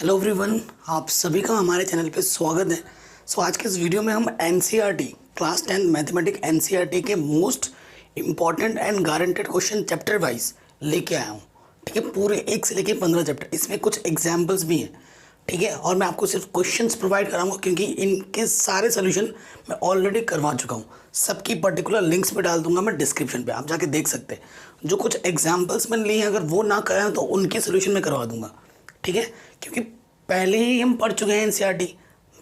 Hello everyone, आप सभी का हमारे चैनल पे स्वागत है। आज के इस वीडियो में हम एनसीईआरटी क्लास 10 मैथमेटिक्स एनसीईआरटी के most important and guaranteed question chapter wise लेके आया हूँ। ठीक है, पूरे 1 से लेके 15 चैप्टर, इसमें कुछ एग्जाम्पल्स भी हैं। ठीक है, और मैं आपको सिर्फ क्वेश्चंस प्रोवाइड कराऊंगा क्योंकि इनके सारे सोल्यूशन मैं ऑलरेडी करवा चुका हूँ। सबकी पर्टिकुलर लिंक्स पे डाल दूंगा मैं डिस्क्रिप्शन पे, आप जाके देख सकते हैं। जो कुछ एग्जाम्पल्स मैंने लिए हैं, अगर वो ना कराएं तो उनके सोल्यूशन मैं करवा दूंगा। ठीक है, क्योंकि पहले ही हम पढ़ चुके हैं एनसीईआरटी।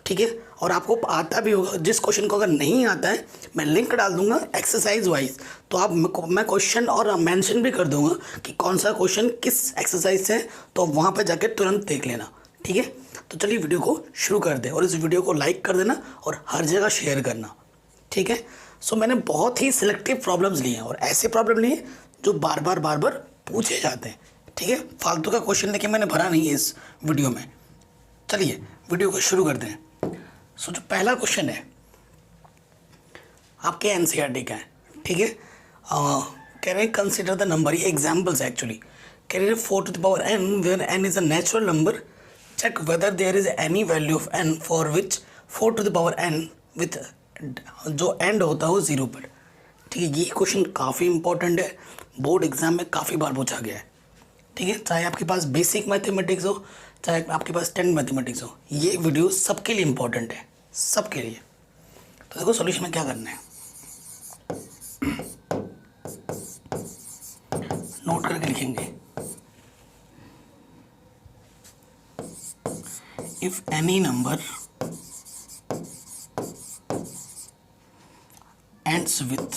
ठीक है, और आपको आता भी होगा। जिस क्वेश्चन को अगर नहीं आता है मैं लिंक डाल दूंगा एक्सरसाइज वाइज, तो आप मैं क्वेश्चन और मेंशन भी कर दूंगा कि कौन सा क्वेश्चन किस एक्सरसाइज से है, तो वहाँ पर जाके तुरंत देख लेना। ठीक है, तो चलिए वीडियो को शुरू कर दें और इस वीडियो को लाइक कर देना और हर जगह शेयर करना। ठीक है, मैंने बहुत ही सिलेक्टिव प्रॉब्लम्स लिए हैं और ऐसे प्रॉब्लम लिए जो बार बार पूछे जाते हैं। ठीक है, फालतू का क्वेश्चन लेके मैंने भरा नहीं है इस वीडियो में। चलिए वीडियो को शुरू करते हैं। जो पहला क्वेश्चन है आपके एनसीईआरटी का है। ठीक है, can I consider the number, ये examples actually. Can I 4 to the power n where n is a natural number, check whether there is any value of n for which 4 to the power n with जो and होता है वो 0 पर। ठीक है, ये question काफ़ी important है, बोर्ड एग्जाम में काफ़ी बार पूछा गया है। ठीक है, चाहे आपके पास बेसिक मैथमेटिक्स हो, चाहे आपके पास 10 मैथमेटिक्स हो, ये वीडियो सबके लिए इंपॉर्टेंट है, सबके लिए। तो देखो सॉल्यूशन में क्या करना है, नोट करके लिखेंगे। If any number ends with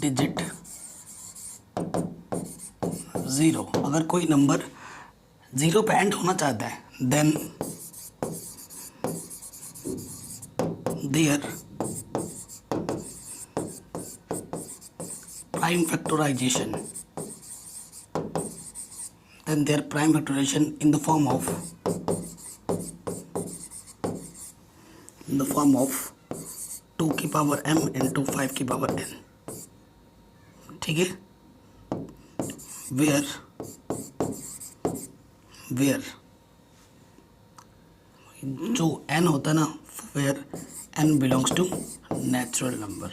digit 0, अगर कोई नंबर 0 पे एंड होना चाहता है then their prime factorisation in the form of 2 की पावर m into 5 की पावर n। ठीक है, वेयर जो n होता है ना, where n belongs to natural number.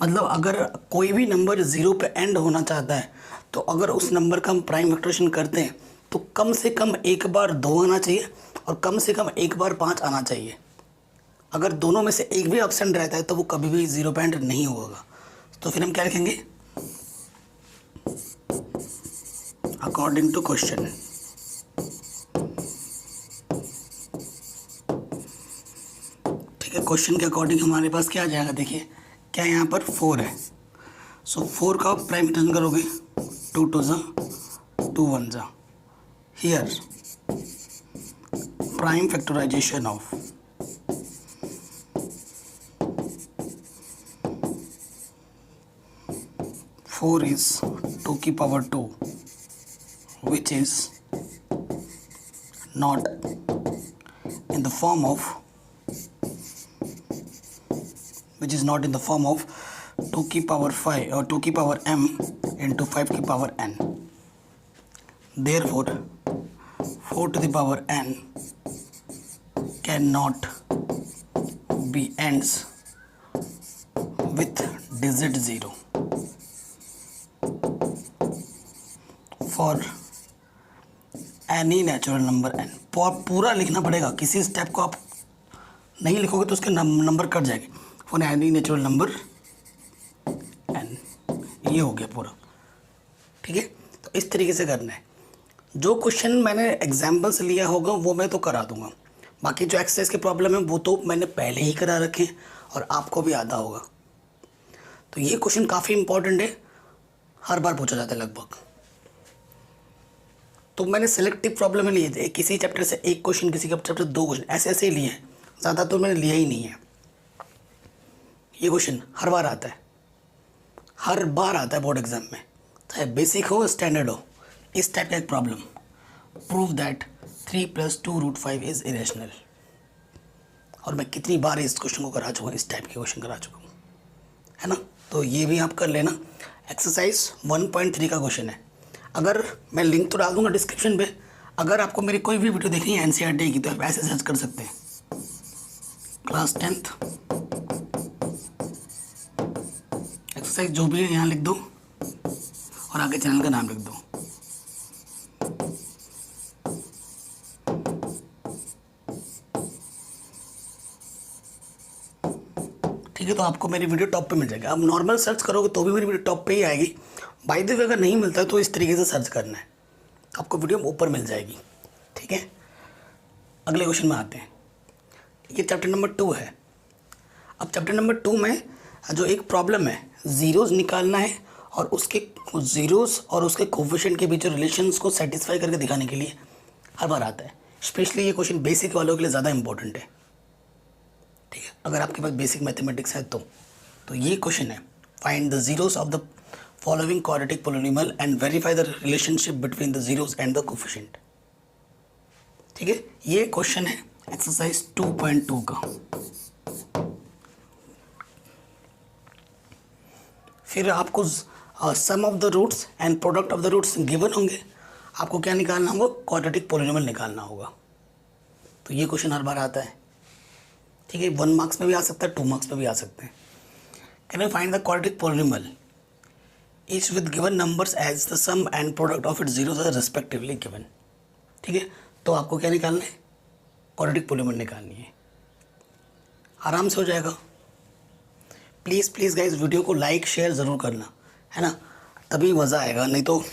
मतलब अगर कोई भी नंबर 0 पे एंड होना चाहता है तो अगर उस नंबर का हम प्राइम फैक्टराइजेशन करते हैं तो कम से कम एक बार 2 आना चाहिए और कम से कम एक बार 5 आना चाहिए। अगर दोनों में से एक भी एब्सेंट रहता है तो वो कभी भी 0 पे एंड नहीं होगा। तो फिर हम क्या लिखेंगे, अकॉर्डिंग टू क्वेश्चन। ठीक है, क्वेश्चन के अकॉर्डिंग हमारे पास क्या आ जाएगा, देखिए क्या यहाँ पर 4 है। 4 का प्राइम फैक्टराइजेशन करोगे 2 2 जा 2 1 जा। Here prime factorisation of 4 is 2 की power 2 which is not in the form of 2 की पावर 5 और 2 की पावर m into 5 की power n। Therefore 4 to the power n cannot be ends with digit 0 for any natural number n। पूरा लिखना पड़ेगा, किसी step को आप नहीं लिखोगे तो उसके नंबर कट जाएंगे। For any natural number n, ये हो गया पूरा। ठीक है, तो इस तरीके से करना है। जो क्वेश्चन मैंने एग्जाम्पल से लिया होगा वो मैं तो करा दूंगा, बाकी जो एक्सरसाइज के प्रॉब्लम है वो तो मैंने पहले ही करा रखे हैं और आपको भी आता होगा। तो ये क्वेश्चन काफ़ी इंपॉर्टेंट है, हर बार पूछा जाता है लगभग। तो मैंने सिलेक्टिव प्रॉब्लम में लिए थे, किसी चैप्टर से एक क्वेश्चन, किसी चैप्टर 2 क्वेश्चन, ऐसे ही लिए हैं, ज़्यादा तो मैंने लिया ही नहीं है। ये क्वेश्चन हर बार आता है बोर्ड एग्जाम में, चाहे बेसिक हो स्टैंडर्ड हो। इस टाइप का एक problem, prove that 3 + 2√5 is irrational. और मैं कितनी बार इस क्वेश्चन को करा चुका हूँ, इस टाइप के क्वेश्चन करा चुका हूँ, है ना। तो ये भी आप कर लेना। एक्सरसाइज 1.3 का क्वेश्चन है। अगर मैं लिंक तो डाल दूंगा डिस्क्रिप्शन पे, अगर आपको मेरी कोई भी वीडियो देखनी है एनसीईआरटी की तो आप ऐसे सर्च कर सकते हैं, क्लास 10th एक्सरसाइज जो भी है यहाँ लिख दो और आगे चैनल का नाम लिख दो। ठीक है, तो आपको मेरी वीडियो टॉप पे मिल जाएगी। आप नॉर्मल सर्च करोगे तो भी मेरी वीडियो टॉप पे ही आएगी। बाय द वे अगर नहीं मिलता है तो इस तरीके से सर्च करना है, आपको वीडियो ऊपर मिल जाएगी। ठीक है, अगले क्वेश्चन में आते हैं। ये चैप्टर नंबर 2 है। अब चैप्टर नंबर 2 में जो एक प्रॉब्लम है, ज़ीरोज़ निकालना है और उसके ज़ीरोज़ और उसके कोफिशिएंट के बीच जो रिलेशंस को सेटिस्फाई करके दिखाने के लिए हर बार आता है। स्पेशली ये क्वेश्चन बेसिक वालों के लिए ज़्यादा इंपॉर्टेंट है। ठीक है, अगर आपके पास बेसिक मैथमेटिक्स है तो ये क्वेश्चन है, find the zeros of the following quadratic polynomial and verify the relationship between the zeros and the coefficient. ठीक है, ये क्वेश्चन है एक्सरसाइज 2.2 का। फिर आपको sum of the roots and product of the roots given होंगे। आपको क्या निकालना होगा? क्वाड्रेटिक पॉलिनोमियल निकालना होगा। तो ये क्वेश्चन हर बार आता है। ठीक है, 1 मार्क्स में भी आ सकता है, 2 मार्क्स में भी आ सकते हैं। Can you find the quadratic polynomial each with given numbers as the sum and product of its zeros are respectively given। ठीक है, तो आपको क्या निकालना है? क्वाड्रेटिक पॉलिनोमियल निकालनी है। आराम से हो जाएगा। प्लीज़ प्लीज़ गाइज वीडियो को लाइक शेयर ज़रूर करना, है ना, तभी मज़ा आएगा। नहीं तो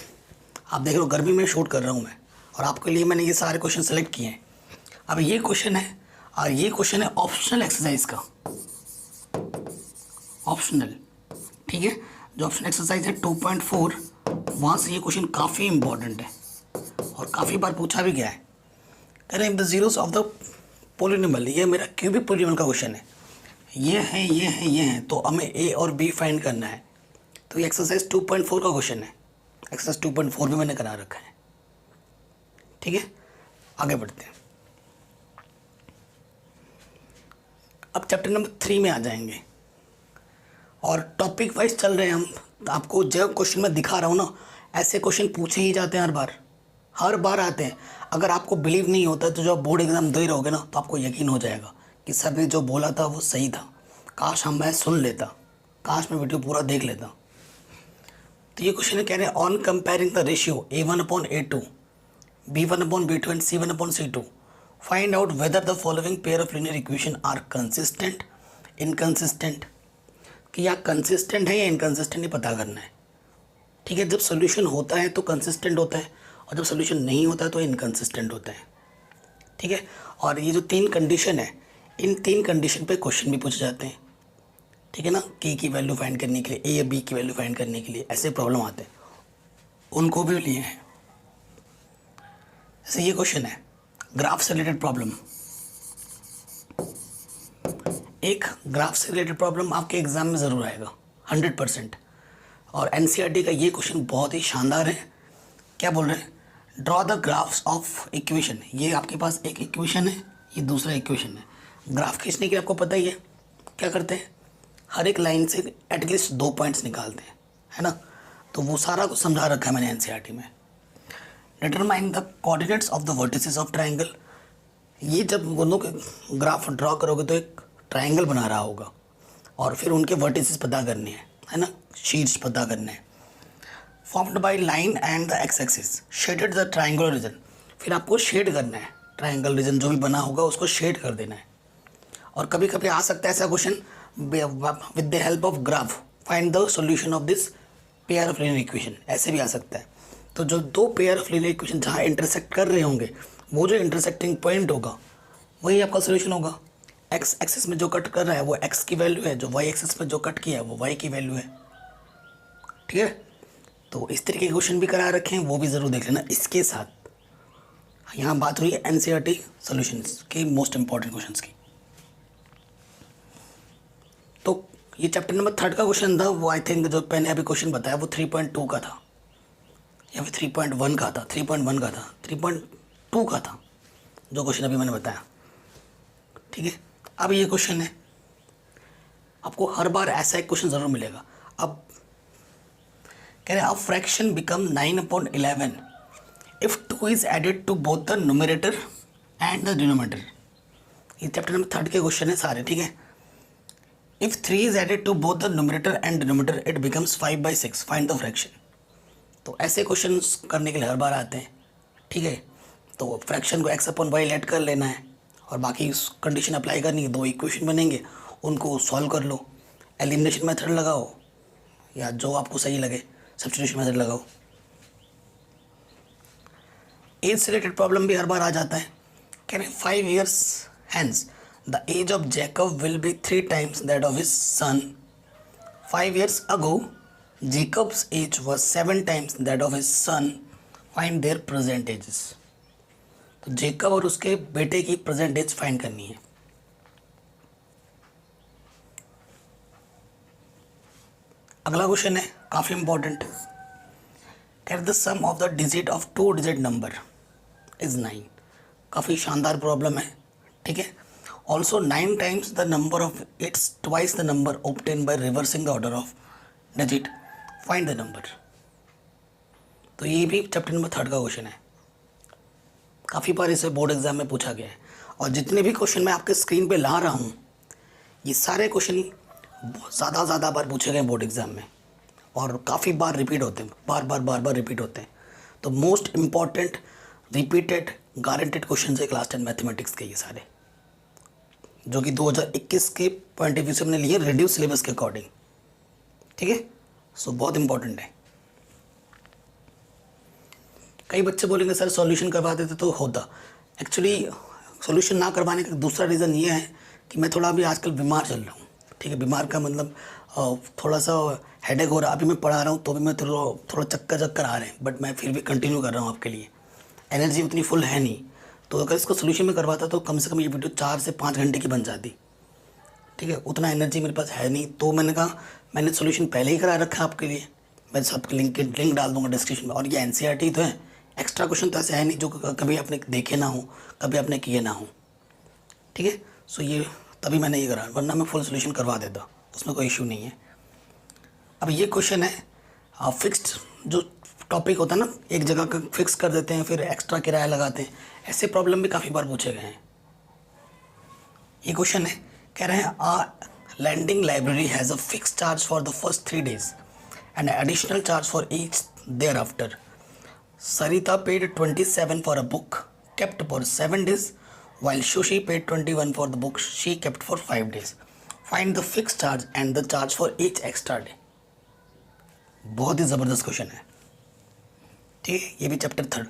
आप देख लो गर्मी में शूट कर रहा हूँ मैं और आपके लिए मैंने ये सारे क्वेश्चन सेलेक्ट किए हैं। अब ये क्वेश्चन है और ये क्वेश्चन है ऑप्शनल एक्सरसाइज का, ऑप्शनल। ठीक है, जो ऑप्शन एक्सरसाइज है 2.4, वहाँ से ये क्वेश्चन काफ़ी इंपॉर्टेंट है और काफ़ी बार पूछा भी गया है। कह रहे हैं the zeros of the polynomial, ये मेरा क्यूबिक पॉलिनोमियल का क्वेश्चन है। ये है, ये है, ये है, तो हमें ए और बी फाइंड करना है। तो ये एक्सरसाइज 2.4 का क्वेश्चन है। एक्सरसाइज 2.4 भी मैंने करा रखा है। ठीक है, आगे बढ़ते हैं। अब चैप्टर नंबर 3 में आ जाएंगे और टॉपिक वाइज चल रहे हैं हम। तो आपको जब क्वेश्चन में दिखा रहा हूँ ना, ऐसे क्वेश्चन पूछे ही जाते हैं, हर बार आते हैं। अगर आपको बिलीव नहीं होता तो जब बोर्ड एग्जाम दे रहोगे ना तो आपको यकीन हो जाएगा कि सर ने जो बोला था वो सही था। काश मैं सुन लेता, काश मैं वीडियो पूरा देख लेता। तो ये क्वेश्चन है, कह रहे हैं on comparing the ratio A1/A2, B1/B2 and C1/C2 find out whether the following pair of linear equation are consistent, inconsistent. कि या कंसिस्टेंट है या इनकंसिस्टेंट, ये पता करना है। ठीक है, जब सोल्यूशन होता है तो कंसिस्टेंट होता है और जब सोल्यूशन नहीं होता है तो इनकंसिस्टेंट होता है। ठीक है, और ये जो 3 कंडीशन है, इन 3 कंडीशन पे क्वेश्चन भी पूछे जाते हैं। ठीक है ना, के की वैल्यू फाइंड करने के लिए, ए या बी की वैल्यू फाइंड करने के लिए ऐसे प्रॉब्लम आते हैं, उनको भी लिए हैं। जैसे ये क्वेश्चन है ग्राफ से रिलेटेड प्रॉब्लम। एक ग्राफ से रिलेटेड प्रॉब्लम आपके एग्जाम में ज़रूर आएगा 100%। और एनसीईआरटी का ये क्वेश्चन बहुत ही शानदार है। क्या बोल रहे हैं? Draw the graphs of equation. ये आपके पास एक इक्वेशन है, ये दूसरा इक्वेशन है। ग्राफ खींचने के लिए आपको पता ही है क्या करते हैं, हर एक लाइन से एटलीस्ट 2 पॉइंट्स निकालते हैं, है ना। तो वो सारा कुछ समझा रखा है मैंने एनसीईआरटी में। Determine the coordinates of the vertices of triangle. ये जब दोनों के ग्राफ ड्रॉ करोगे तो एक ट्राइंगल बना रहा होगा और फिर उनके वर्टिसेस पता करने हैं, है ना, शीट्स पता करने हैं। Formed by line and the x axis, shaded the triangular region. फिर आपको शेड करना है, ट्राइंगल रीजन जो भी बना होगा उसको शेड कर देना है। और कभी कभी आ सकता है ऐसा question, with the help of graph find the solution of this pair of linear equation, ऐसे भी आ सकता है। तो जो 2 पेयर ऑफ लीनियर इक्वेशन जहाँ इंटरसेक्ट कर रहे होंगे, वो जो इंटरसेक्टिंग पॉइंट होगा वही आपका सोल्यूशन होगा। एक्स एक्सिस में जो कट कर रहा है वो एक्स की वैल्यू है, जो वाई एक्सिस में जो कट किया है वो वाई की वैल्यू है। ठीक है, तो इस तरीके के क्वेश्चन भी करा रखे हैं, वो भी ज़रूर देख लेना। इसके साथ यहाँ बात हुई है एनसीईआरटी सॉल्यूशंस की, मोस्ट इंपॉर्टेंट क्वेश्चंस की। तो ये चैप्टर नंबर 3 का क्वेश्चन था, वो आई थिंक जो मैंने अभी क्वेश्चन बताया वो 3.2 का था या फिर 3.1 का था, 3.1 का था, 3.2 का था जो क्वेश्चन अभी मैंने बताया। ठीक है, अब ये क्वेश्चन है, आपको हर बार ऐसा एक क्वेश्चन ज़रूर मिलेगा। अब कह रहे हैं, अब fraction become 9/11 if 2 is added to both the numerator and the denominator. ये चैप्टर नंबर 3 के क्वेश्चन है सारे, ठीक है। If 3 is added to both the numerator and denominator it becomes 5/6, find the fraction. तो ऐसे क्वेश्चन करने के लिए हर बार आते हैं, ठीक है। तो फ्रैक्शन को x/y लेट कर लेना है और बाकी कंडीशन अप्लाई करनी है, 2 इक्वेशन बनेंगे, उनको सॉल्व कर लो, एलिमिनेशन मेथड लगाओ या जो आपको सही लगे सब्स्टिट्यूशन मेथड लगाओ। एज से रिलेटेड प्रॉब्लम भी हर बार आ जाता है। कह रहे 5 years hence the age of Jacob will be 3 times that of his son. 5 years ago Jacob's age was 7 times that of his son. Find their present ages. तो Jacob और उसके बेटे की प्रेजेंट एज फाइंड करनी है। अगला question है काफ़ी important. Cat the sum of the digit of 2 digit number is 9। काफ़ी शानदार प्रॉब्लम है, ठीक है। Also 9 times the number of its twice the number obtain by reversing the order of digit, find the number. तो ये भी chapter number 3 का question है। काफ़ी बार इसे बोर्ड एग्जाम में पूछा गया है और जितने भी क्वेश्चन मैं आपके स्क्रीन पे ला रहा हूँ ये सारे क्वेश्चन ज़्यादा बार पूछे गए बोर्ड एग्जाम में और काफ़ी बार रिपीट होते हैं, बार रिपीट होते हैं। तो most important repeated guaranteed question है क्लास 10 मैथमेटिक्स के, ये सारे जो कि 2021 के पॉइंट ऑफ व्यू से हमने लिए रिड्यूस सिलेबस के अकॉर्डिंग, ठीक है। सो बहुत इंपॉर्टेंट है। कई बच्चे बोलेंगे सर सॉल्यूशन करवा देते तो होता। एक्चुअली सॉल्यूशन ना करवाने का दूसरा रीज़न ये है कि मैं थोड़ा अभी आजकल बीमार चल रहा हूँ, ठीक है। बीमार का मतलब थोड़ा सा हेडेक हो रहा है। अभी मैं पढ़ा रहा हूँ तो भी मैं थोड़ा चक्कर आ रहे हैं, बट मैं फिर भी कंटिन्यू कर रहा हूँ आपके लिए। एनर्जी उतनी फुल है नहीं, तो अगर इसको सोल्यूशन में करवाता तो कम से कम ये वीडियो 4 से 5 घंटे की बन जाती, ठीक है। उतना एनर्जी मेरे पास है नहीं, तो मैंने कहा मैंने सोल्यूशन पहले ही करा रखा है आपके लिए। मैं सबके लिंक डाल दूँगा डिस्क्रिप्शन में। और ये एनसीईआरटी तो है, एक्स्ट्रा क्वेश्चन तो ऐसे है नहीं जो कभी आपने देखे ना हो, कभी आपने किए ना हो, ठीक है। सो ये तभी मैंने ये करा, वरना मैं फुल सोल्यूशन करवा देता, उसमें कोई इशू नहीं है। अब ये क्वेश्चन है फिक्स्ड जो टॉपिक होता है ना, एक जगह का फिक्स कर देते हैं फिर एक्स्ट्रा किराया लगाते हैं, ऐसे प्रॉब्लम भी काफ़ी बार पूछे गए हैं। ये क्वेश्चन है, कह रहे हैं a lending library has a fix charge for the first 3 days and additional charge for each thereafter. Sarita paid 27 for a book kept for 7 days, while Shushi paid 21 for the book she kept for 5 days. Find the fixed charge and the charge for each extra day. बहुत ही ज़बरदस्त question है, ठीक है। ये भी chapter 3।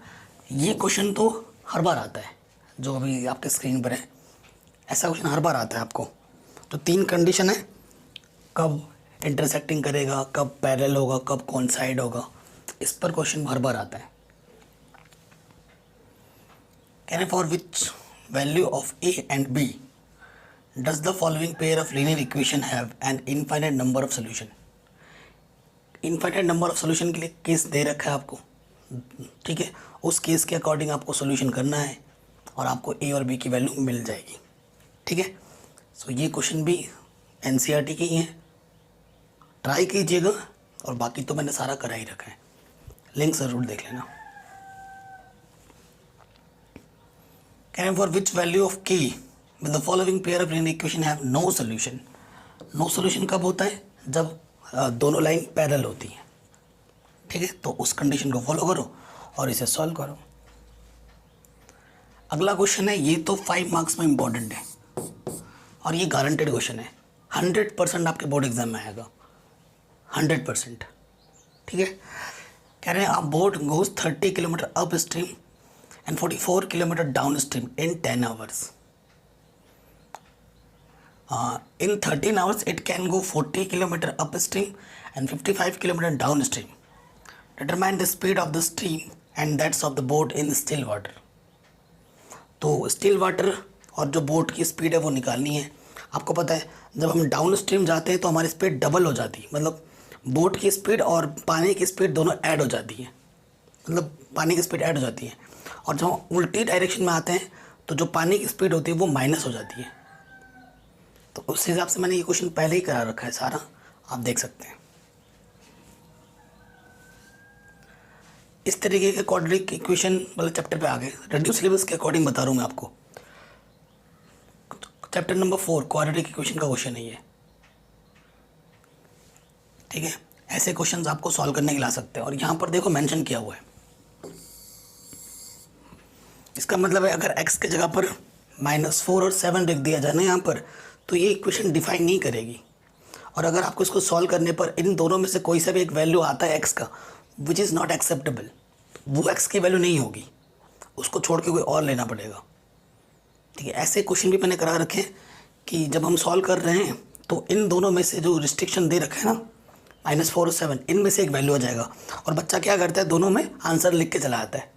ये question तो हर बार आता है जो अभी आपके स्क्रीन पर है, ऐसा क्वेश्चन हर बार आता है आपको। तो 3 कंडीशन है, कब इंटरसेक्टिंग करेगा, कब पैरेलल होगा, कब कॉन्साइड होगा, इस पर क्वेश्चन हर बार आता है। For which value of a and b does the following pair of linear equation have an infinite number of solution? Infinite number of solution के लिए केस दे रखा है आपको, ठीक है। उस केस के अकॉर्डिंग आपको सोल्यूशन करना है और आपको ए और बी की वैल्यू मिल जाएगी, ठीक है। सो ये क्वेश्चन भी एनसीईआरटी के ही हैं, ट्राई कीजिएगा। और बाकी तो मैंने सारा करा ही रखा है, लिंक ज़रूर देख लेना। For which value of k will the following pair of linear equation have no solution? No solution कब होता है? जब दोनों लाइन पैरेलल होती हैं, ठीक है। तो उस कंडीशन को फॉलो करो और इसे सॉल्व करो। अगला क्वेश्चन है, ये तो 5 मार्क्स में इंपॉर्टेंट है और ये गारंटेड क्वेश्चन है, 100% आपके बोर्ड एग्जाम में आएगा, 100%, ठीक है। कह रहे हैं अ boat goes 30 kilometre up stream and 44 kilometer downstream in 10 hours. In 13 hours, it can go 40 kilometer upstream and 55 kilometer downstream. Determine the speed of the stream and that's of the boat in still water. तो still water और जो boat की speed है वो निकालनी है। आपको पता है जब हम डाउन स्ट्रीम जाते हैं तो हमारी स्पीड डबल हो जाती है, मतलब बोट की स्पीड और पानी की स्पीड दोनों ऐड हो जाती है, मतलब पानी की स्पीड ऐड हो जाती है। और जब हम उल्टी डायरेक्शन में आते हैं तो जो पानी की स्पीड होती है वो माइनस हो जाती है। तो उस हिसाब से मैंने ये क्वेश्चन पहले ही करा रखा है सारा, आप देख सकते हैं। इस तरीके के क्वाड्रेटिक इक्वेशन वाले चैप्टर पे आ गए। रिड्यूस सिलेबस के अकॉर्डिंग बता रहा हूँ मैं आपको। चैप्टर नंबर 4 क्वाड्रेटिक इक्वेशन का क्वेश्चन है ये, ठीक है। ऐसे क्वेश्चंस आपको सॉल्व करने के लिए ला सकते हैं। और यहाँ पर देखो मेंशन किया हुआ है, इसका मतलब है अगर x की जगह पर -4 और 7 रख दिया जाए ना यहाँ पर, तो ये इक्वेशन डिफाइन नहीं करेगी। और अगर आपको इसको सॉल्व करने पर इन दोनों में से कोई सा भी एक वैल्यू आता है x का विच इज़ नॉट एक्सेप्टेबल, वो x की वैल्यू नहीं होगी, उसको छोड़ के कोई और लेना पड़ेगा, ठीक है। ऐसे क्वेश्चन भी मैंने करा रखे हैं कि जब हम सॉल्व कर रहे हैं तो इन दोनों में से जो रिस्ट्रिक्शन दे रखा है ना, -4 और 7, इनमें से एक वैल्यू आ जाएगा और बच्चा क्या करता है, दोनों में आंसर लिख के चला आता है,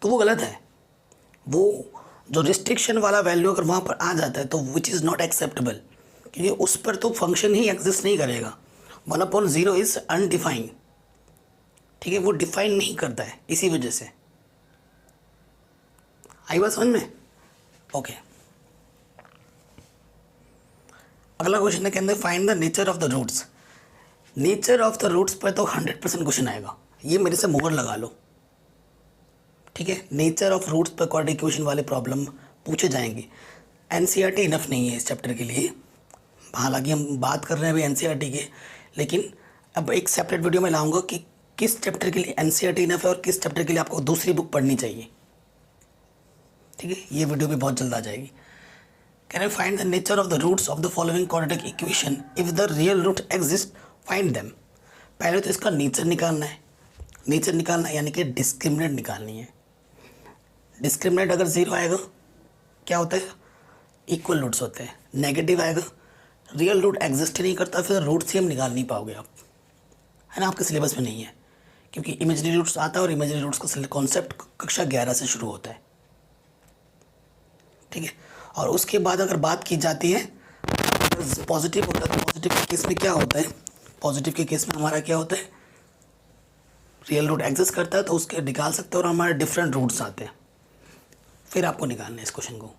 तो वो गलत है। वो जो रिस्ट्रिक्शन वाला वैल्यू अगर वहाँ पर आ जाता है तो विच इज़ नॉट एक्सेप्टेबल, क्योंकि उस पर तो फंक्शन ही एग्जिस्ट नहीं करेगा। 1/0 इज़ अनडिफाइंड, ठीक है, वो डिफाइन नहीं करता है, इसी वजह से। आई बात समझ में? ओके। अगला क्वेश्चन है, कहते हैं find the nature of the roots. Nature of the roots पर तो 100% क्वेश्चन आएगा, ये मेरे से मोहर लगा लो, ठीक है। नेचर ऑफ रूट्स पर क्वाड्रेटिक इक्वेशन वाले प्रॉब्लम पूछे जाएंगे। एनसीईआरटी इनफ नहीं है इस चैप्टर के लिए, हालांकि हम बात कर रहे हैं अभी एनसीईआरटी के, लेकिन अब एक सेपरेट वीडियो में लाऊंगा कि किस चैप्टर के लिए एनसीईआरटी इनफ है और किस चैप्टर के लिए आपको दूसरी बुक पढ़नी चाहिए, ठीक है। ये वीडियो भी बहुत जल्द आ जाएगी। Can I find the nature of the roots of the following quadratic equation if the real root exist, find them. पहले तो इसका नेचर निकालना है, नेचर निकालना यानी कि डिस्क्रिमिनेंट निकालनी है। डिस्क्रिमिनेंट अगर 0 आएगा क्या होता है, इक्वल रूट्स होते हैं। नेगेटिव आएगा, रियल रूट एग्जिस्ट ही नहीं करता, फिर रूट से हम निकाल नहीं पाओगे आप, है ना, आपके सिलेबस में नहीं है, क्योंकि इमेजरी रूट्स आता है और इमेजरी रूट्स का कॉन्सेप्ट कक्षा 11 से शुरू होता है, ठीक है। और उसके बाद अगर बात की जाती है पॉजिटिव होता है, तो पॉजिटिव के केस में क्या होता है, पॉजिटिव के केस में हमारा क्या होता है, रियल रूट एग्जिस्ट करता है तो उसके निकाल सकते हैं और हमारे डिफरेंट रूट्स आते हैं, फिर आपको निकालना है इस क्वेश्चन को,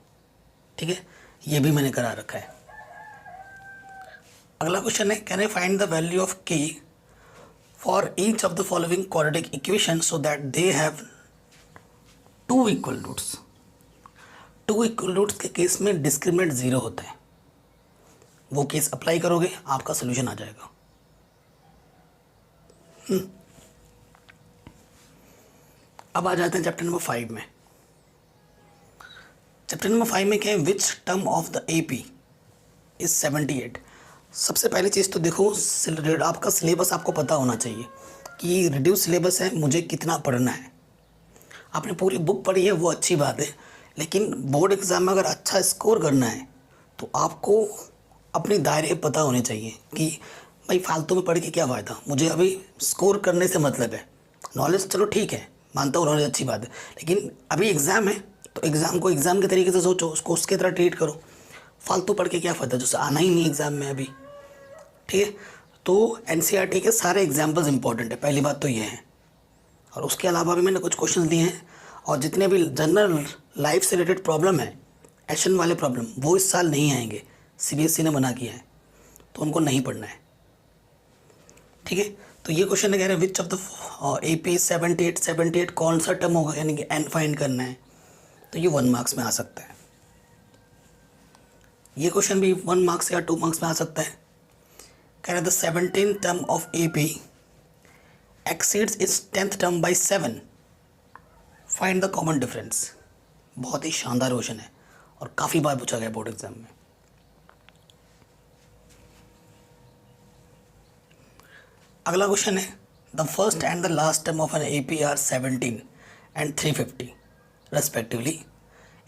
ठीक है। ये भी मैंने करा रखा है। अगला क्वेश्चन है, can I find the value of k for each of the following quadratic equation so that they have 2 equal roots. 2 equal roots के केस में डिस्क्रिमिनेंट 0 होता है, वो केस अप्लाई करोगे आपका सोल्यूशन आ जाएगा। अब आ जाते हैं चैप्टर नंबर 5 में। चैप्टर नंबर 5 में क्या है, which term of the AP is 78। सबसे पहली चीज़ तो देखो, आपका सिलेबस आपको पता होना चाहिए कि रिड्यूस सिलेबस है, मुझे कितना पढ़ना है। आपने पूरी बुक पढ़ी है वो अच्छी बात है, लेकिन बोर्ड एग्ज़ाम में अगर अच्छा स्कोर करना है तो आपको अपने दायरे पता होने चाहिए कि भाई फालतू में पढ़ के क्या फ़ायदा, मुझे अभी स्कोर करने से मतलब है। नॉलेज चलो ठीक है, मानता हूँ नॉलेज अच्छी बात है, लेकिन अभी एग्ज़ाम है तो एग्ज़ाम को एग्ज़ाम के तरीके से सोचो, उसको उसके तरह ट्रीट करो। फालतू पढ़ के क्या फ़ायदा जैसे आना ही नहीं एग्ज़ाम में अभी, ठीक है। तो एनसीईआरटी के सारे एग्जाम्पल्स इंपॉर्टेंट है, पहली बात तो ये है। और उसके अलावा भी मैंने कुछ क्वेश्चंस दिए हैं, और जितने भी जनरल लाइफ से रिलेटेड प्रॉब्लम है, एक्शन वाले प्रॉब्लम, वो इस साल नहीं आएंगे, सीबीएसई ने मना किया है, तो उनको नहीं पढ़ना है, ठीक है। तो ये क्वेश्चन कह रहे हैं विच ऑफ द एपी 78 कौन सा टर्म होगा, यानी कि एन फाइंड करना है, तो ये 1 मार्क्स में आ सकता है। ये क्वेश्चन भी 1 मार्क्स या 2 मार्क्स में आ सकता है। कह रहे the 17th term of AP exceeds its 10th term by 7, find the common difference. बहुत ही शानदार क्वेश्चन है और काफ़ी बार पूछा गया बोर्ड एग्जाम में। अगला क्वेश्चन है, the first and the last term of an AP are 17 and 350 respectively.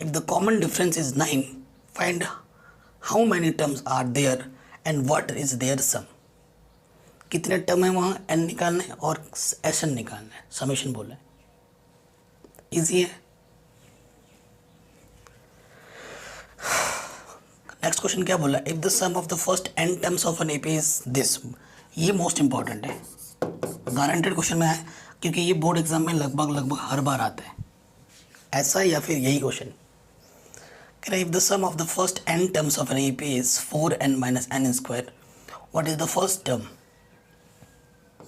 If the common difference is 9, find how many terms are there and what is their sum. कितने term है वहाँ, n निकालना है और SN निकालना है, summation बोला है, इजी है। नेक्स्ट क्वेश्चन क्या बोला, if the sum of the first n terms of an AP is this. ये मोस्ट इंपॉर्टेंट है, गारंटेड क्वेश्चन में है, क्योंकि ये बोर्ड एग्जाम में लगभग हर बार आता है, ऐसा या फिर यही क्वेश्चन। कह रहे if the sum of the first n terms of an AP is 4n minus n square, what is the first term,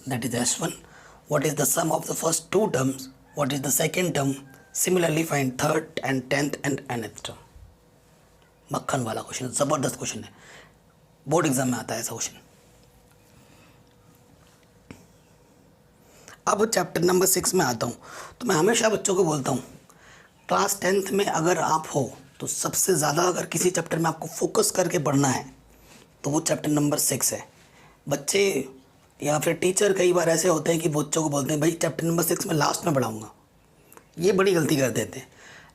that is S1, what is the sum of the first 2 terms, what is the second term, similarly find third and tenth and nth term. मक्खन वाला question, ज़बरदस्त question है, board exam में आता है ऐसा question. अब chapter number 6 में आता हूँ। तो मैं हमेशा बच्चों को बोलता हूँ, क्लास 10th में अगर आप हो तो सबसे ज़्यादा अगर किसी चैप्टर में आपको फोकस करके पढ़ना है तो वो चैप्टर नंबर 6 है। बच्चे या फिर टीचर कई बार ऐसे होते हैं कि बच्चों को बोलते हैं भाई चैप्टर नंबर 6 में लास्ट में पढ़ाऊँगा। ये बड़ी गलती कर देते हैं,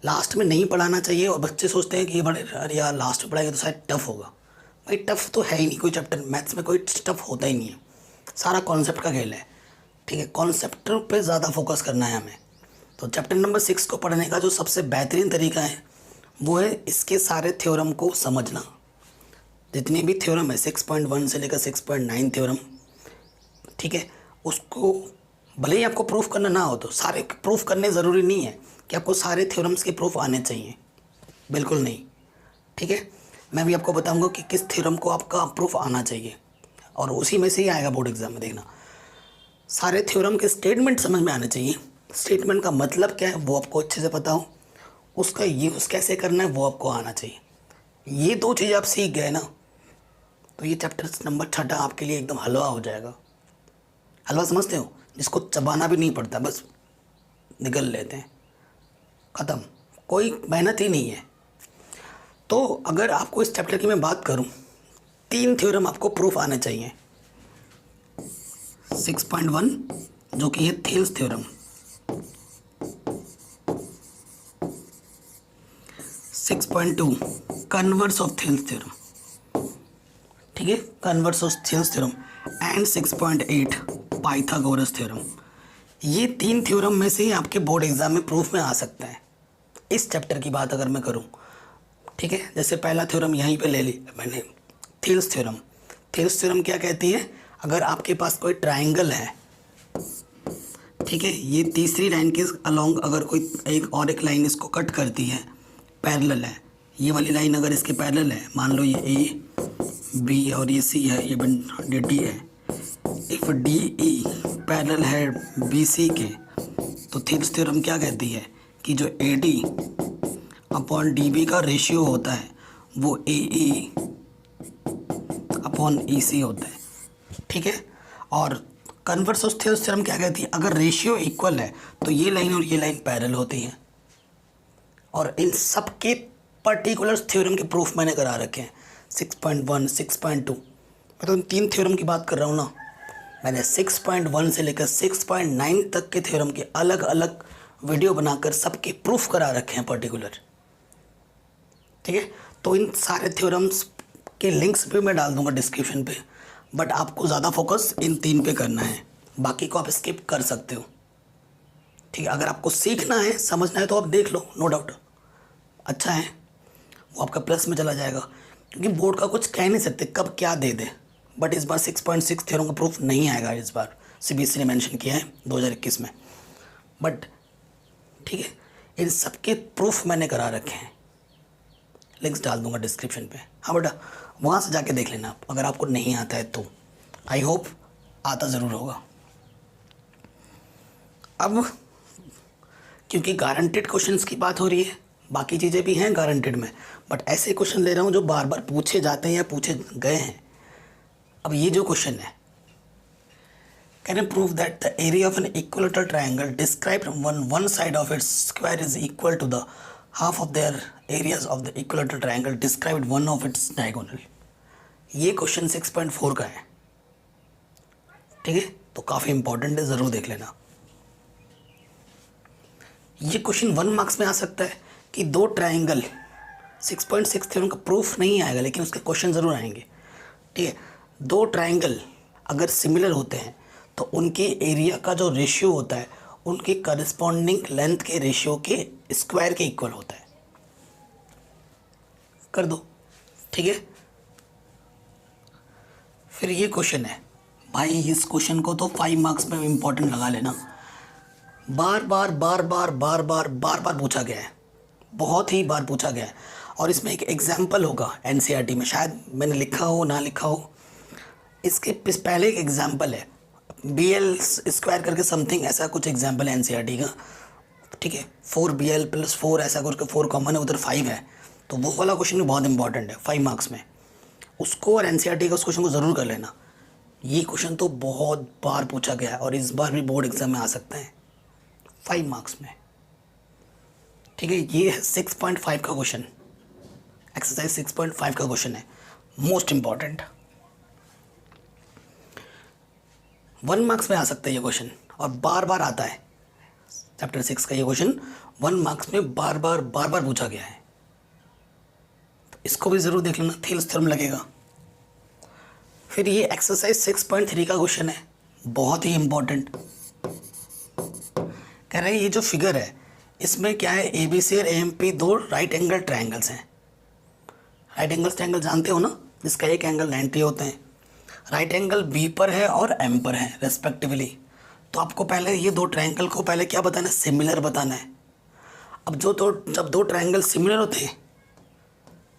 लास्ट में नहीं पढ़ाना चाहिए। और बच्चे सोचते हैं कि ये बड़े अरे यार लास्ट में पढ़ाएंगे तो शायद टफ होगा। भाई टफ तो है ही नहीं, कोई चैप्टर मैथ्स में कोई टफ होता ही नहीं है, सारा कॉन्सेप्ट का खेल है। ठीक है, कॉन्सेप्ट पे ज़्यादा फोकस करना है हमें। तो चैप्टर नंबर 6 को पढ़ने का जो सबसे बेहतरीन तरीका है वो है इसके सारे थ्योरम को समझना। जितनी भी थ्योरम है 6.1 से लेकर 6.9 थ्योरम, ठीक है, उसको भले ही आपको प्रूफ करना ना हो तो सारे प्रूफ करने ज़रूरी नहीं है कि आपको सारे थ्योरम्स के प्रूफ आने चाहिए, बिल्कुल नहीं। ठीक है, मैं भी आपको बताऊंगा कि किस थ्योरम को आपका प्रूफ आना चाहिए और उसी में से ही आएगा बोर्ड एग्जाम में। देखना, सारे थ्योरम के स्टेटमेंट समझ में आने चाहिए। स्टेटमेंट का मतलब क्या है वो आपको अच्छे से पता हो, उसका यूज़ कैसे करना है वो आपको आना चाहिए। ये दो चीज़ आप सीख गए ना तो ये चैप्टर नंबर 6 आपके लिए एकदम हलवा हो जाएगा। हलवा समझते हो, जिसको चबाना भी नहीं पड़ता, बस निगल लेते हैं, ख़त्म, कोई मेहनत ही नहीं है। तो अगर आपको इस चैप्टर की मैं बात करूं, 3 थ्योरम आपको प्रूफ आने चाहिए। 6.1 जो कि है Thales theorem, 6.2 converse of Thales theorem, ठीक है, converse of Thales theorem, and 6.8 Pythagoras theorem. ये 3 थ्योरम में से ही आपके बोर्ड एग्जाम में प्रूफ में आ सकता है। इस चैप्टर की बात अगर मैं करूं, ठीक है, जैसे पहला थ्योरम यहीं पे ले ली मैंने, थेल्स थ्योरम। थेल्स थ्योरम क्या कहती है, अगर आपके पास कोई ट्रायंगल है, ठीक है, ये तीसरी लाइन के अलोंग अगर कोई एक लाइन इसको कट करती है, पैरेलल है, ये वाली लाइन अगर इसके पैरेलल है, मान लो ये ए बी और ये सी है, ये डी है, इफ़ डी ई पैरेलल है बी सी के, तो थेल्स थ्योरम क्या कहती है कि जो A D upon D B का रेशियो होता है वो ए ई अपॉन ई सी होता है। ठीक है, और कन्वर्स ऑफ थेल्स थ्योरम क्या कहती है, अगर रेशियो इक्वल है तो ये लाइन और ये लाइन पैरेलल होती है। और इन सब के पर्टिकुलर थ्योरम के प्रूफ मैंने करा रखे हैं, 6.1, 6.2। मैं तो इन 3 थ्योरम की बात कर रहा हूँ ना, मैंने 6.1 से लेकर 6.9 तक के थ्योरम के अलग अलग वीडियो बनाकर सबके प्रूफ करा रखे हैं पर्टिकुलर। ठीक है, तो इन सारे थ्योरम्स के लिंक्स भी मैं डाल दूंगा डिस्क्रिप्शन पे, बट आपको ज़्यादा फोकस इन 3 पे करना है, बाकी को आप स्किप कर सकते हो। ठीक है, अगर आपको सीखना है, समझना है तो आप देख लो, नो डाउट, अच्छा है, वो आपका प्लस में चला जाएगा, क्योंकि बोर्ड का कुछ कह नहीं सकते कब क्या दे दे। बट इस बार 6.6 थ्योरम का प्रूफ नहीं आएगा, इस बार सीबीएसई ने मेंशन किया है 2021 में। बट ठीक है, इन सब के प्रूफ मैंने करा रखे हैं, लिंक्स डाल दूंगा डिस्क्रिप्शन पे। हाँ बेटा, वहाँ से जाके देख लेना आप, अगर आपको नहीं आता है तो। आई होप आता ज़रूर होगा। अब क्योंकि गारंटेड क्वेश्चंस की बात हो रही है, बाकी चीज़ें भी हैं गारंटेड में, बट ऐसे क्वेश्चन ले रहा हूँ जो बार बार पूछे जाते हैं या पूछे गए हैं। अब ये जो क्वेश्चन है, can you prove that the area of an equilateral triangle described one side of its square is equal to the half of their areas of the equilateral triangle described one of its diagonal. ये question 6.4 का है। ठीक है, तो काफ़ी important है, ज़रूर देख लेना। ये क्वेश्चन 1 मार्क्स में आ सकता है कि दो ट्रायंगल, 6.6 थ्योरम का प्रूफ नहीं आएगा लेकिन उसके क्वेश्चन ज़रूर आएंगे। ठीक है, दो ट्रायंगल अगर सिमिलर होते हैं तो उनके एरिया का जो रेशियो होता है उनके करस्पॉन्डिंग लेंथ के रेशियो के स्क्वायर के इक्वल होता है। कर दो, ठीक है। फिर ये क्वेश्चन है भाई, इस क्वेश्चन को तो 5 मार्क्स में इम्पोर्टेंट लगा लेना। बार बार बार बार बार बार बार बार पूछा गया है, बहुत ही बार पूछा गया है। और इसमें एक एग्जाम्पल होगा एनसीईआरटी में, शायद मैंने लिखा हो ना लिखा हो। इसके पहले एक एग्जाम्पल है, BL स्क्वायर करके समथिंग ऐसा कुछ एग्जाम्पल है एनसीईआरटी का, ठीक है, 4BL प्लस 4 ऐसा करके 4 कॉमन है, उधर 5 है, तो वो वाला क्वेश्चन भी बहुत इंपॉर्टेंट है 5 मार्क्स में। उसको और एनसीईआरटी का उस क्वेश्चन को ज़रूर कर लेना। ये क्वेश्चन तो बहुत बार पूछा गया है और इस बार भी बोर्ड एग्जाम में आ सकते हैं 5 मार्क्स में। ठीक है, ये है 6.5 का क्वेश्चन, एक्सरसाइज 6.5 का क्वेश्चन है, मोस्ट इंपॉर्टेंट। 1 मार्क्स में आ सकता है ये क्वेश्चन और बार बार आता है। चैप्टर 6 का ये क्वेश्चन 1 मार्क्स में बार बार पूछा गया है, तो इसको भी ज़रूर देख लेना, थेल्स थ्योरम लगेगा। फिर ये एक्सरसाइज 6.3 का क्वेश्चन है, बहुत ही इंपॉर्टेंट। कह रहे हैं ये जो फिगर है इसमें क्या है, ABC और AMP दो राइट एंगल ट्रायंगल्स हैं। राइट एंगल ट्रायंगल जानते हो ना, जिसका एक एंगल 90 होते हैं। राइट एंगल B पर है और M पर है रेस्पेक्टिवली। तो आपको पहले ये दो ट्रायंगल को पहले क्या बताना है, सिमिलर बताना है। अब जब दो ट्रायंगल सिमिलर होते हैं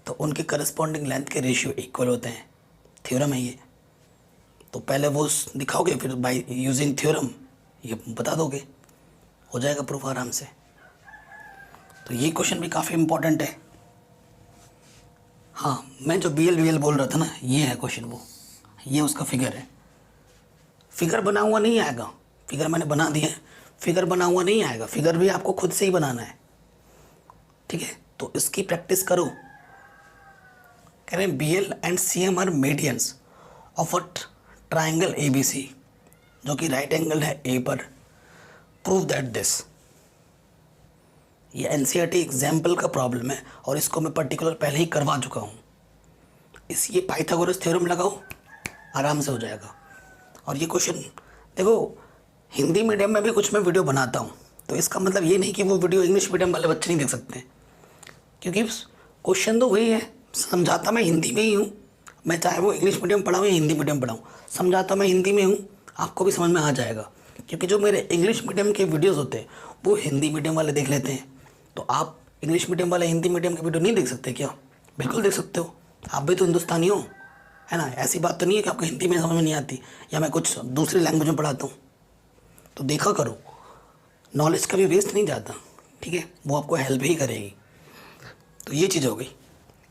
तो उनके करस्पॉन्डिंग लेंथ के रेशियो इक्वल होते हैं। थ्योरम है ये, तो पहले वो दिखाओगे, फिर बाय यूजिंग थ्योरम ये बता दोगे, हो जाएगा प्रूफ आराम से। तो ये क्वेश्चन भी काफ़ी इंपॉर्टेंट है। हाँ, मैं जो BL बोल रहा था ना, ये है क्वेश्चन, वो ये उसका फिगर है। फिगर बना हुआ नहीं आएगा, फिगर मैंने बना दिया है, फिगर बना हुआ नहीं आएगा, फिगर भी आपको खुद से ही बनाना है। ठीक है, तो इसकी प्रैक्टिस करो। कह रहे हैं BL and CM are medians of a triangle ABC, जो कि राइट एंगल है A पर। Prove that this. ये NCERT एग्जाम्पल का प्रॉब्लम है और इसको मैं पर्टिकुलर पहले ही करवा चुका हूँ। ये पाइथागोरस थ्योरम लगाओ, आराम से हो जाएगा। और ये क्वेश्चन देखो, हिंदी मीडियम में भी कुछ मैं वीडियो बनाता हूँ, तो इसका मतलब ये नहीं कि वो वीडियो इंग्लिश मीडियम वाले बच्चे नहीं देख सकते, क्योंकि क्वेश्चन तो वही है। समझाता मैं हिंदी में ही हूँ, मैं चाहे वो इंग्लिश मीडियम पढ़ाऊँ या हिंदी मीडियम पढ़ाऊँ, समझाता मैं हिंदी में हूँ, आपको भी समझ में आ जाएगा। क्योंकि जो मेरे इंग्लिश मीडियम के वीडियोस होते हैं वो हिंदी मीडियम वाले देख लेते हैं, तो आप इंग्लिश मीडियम वाले हिंदी मीडियम के वीडियो नहीं देख सकते क्या? बिल्कुल देख सकते हो, आप भी तो हिंदुस्तानी हो, है ना। ऐसी बात तो नहीं है कि आपको हिंदी में समझ में नहीं आती या मैं कुछ दूसरी लैंग्वेज में पढ़ाता हूँ। तो देखा करो, नॉलेज कभी वेस्ट नहीं जाता, ठीक है, वो आपको हेल्प ही करेगी। तो ये चीज़ हो गई,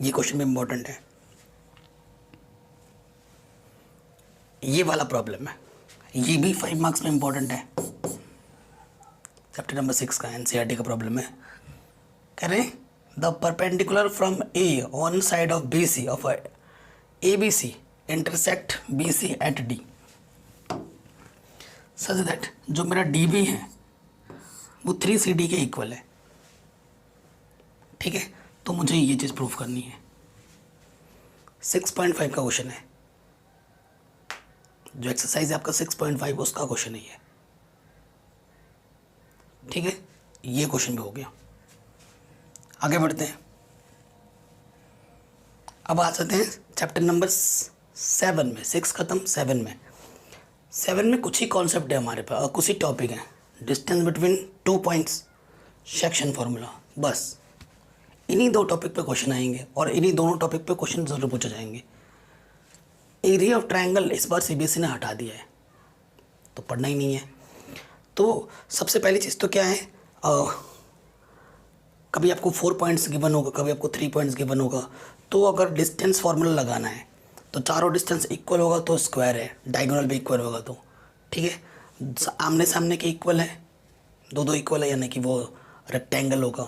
ये क्वेश्चन भी इम्पोर्टेंट है। ये वाला प्रॉब्लम है, ये भी 5 मार्क्स में इम्पोर्टेंट है। चैप्टर नंबर 6 का NCERT का प्रॉब्लम है। कह रहे हैं the perpendicular from A on side of BC of ABC intersect BC at D such that, जो मेरा DB है वो 3CD के इक्वल है। ठीक है, तो मुझे ये चीज़ प्रूफ करनी है। 6.5 का क्वेश्चन है, जो एक्सरसाइज है आपका 6.5 उसका क्वेश्चन है ये। ठीक है, ये क्वेश्चन भी हो गया। आगे बढ़ते हैं, अब आ जाते हैं चैप्टर नंबर 7 में। 6 खत्म, 7 में कुछ ही कॉन्सेप्ट है हमारे पास और कुछ ही टॉपिक है। Distance between 2 points, section formula, बस इन्हीं 2 टॉपिक पे क्वेश्चन आएंगे और इन्हीं दोनों टॉपिक पे क्वेश्चन ज़रूर पूछे जाएंगे। एरिया ऑफ ट्रायंगल इस बार CBSE ने हटा दिया है, तो पढ़ना ही नहीं है। तो सबसे पहली चीज़ तो क्या है, कभी आपको 4 पॉइंट्स गिवन होगा, कभी आपको 3 पॉइंट्स गिवन होगा। तो अगर डिस्टेंस फार्मूला लगाना है तो चारों डिस्टेंस इक्वल होगा तो स्क्वायर है, डायगोनल भी इक्वल होगा तो ठीक है। आमने सामने के इक्वल है, दो इक्वल है, यानी कि वो रेक्टेंगल होगा।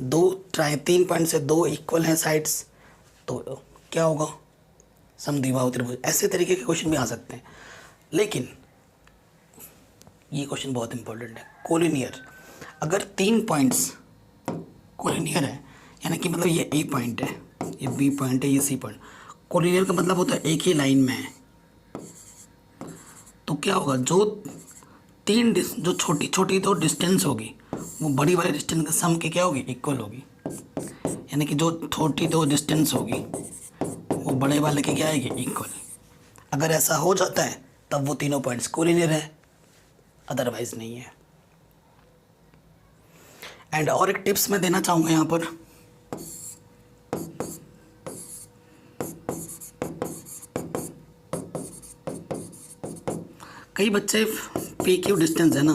3 पॉइंट से 2 इक्वल हैं साइड्स, तो क्या होगा, समद्विबाहु त्रिभुज। ऐसे तरीके के क्वेश्चन भी आ सकते हैं। लेकिन ये क्वेश्चन बहुत इंपॉर्टेंट है, कोलिनियर। अगर 3 पॉइंट्स कोलिनियर है, यानी कि मतलब ये A पॉइंट है, ये B पॉइंट है, ये C पॉइंट, कोलिनियर का मतलब होता है एक ही लाइन में है। तो क्या होगा, जो छोटी छोटी 2 डिस्टेंस होगी वो बड़ी वाली डिस्टेंस के सम की क्या होगी, इक्वल होगी। यानी कि जो छोटी 2 डिस्टेंस होगी वो बड़े वाले के क्या आएगी, इक्वल। अगर ऐसा हो जाता है तब वो तीनों पॉइंट्स कोलिनियर है, अदरवाइज नहीं है। एंड और एक टिप्स मैं देना चाहूँगा यहाँ पर, कई बच्चे PQ डिस्टेंस है ना,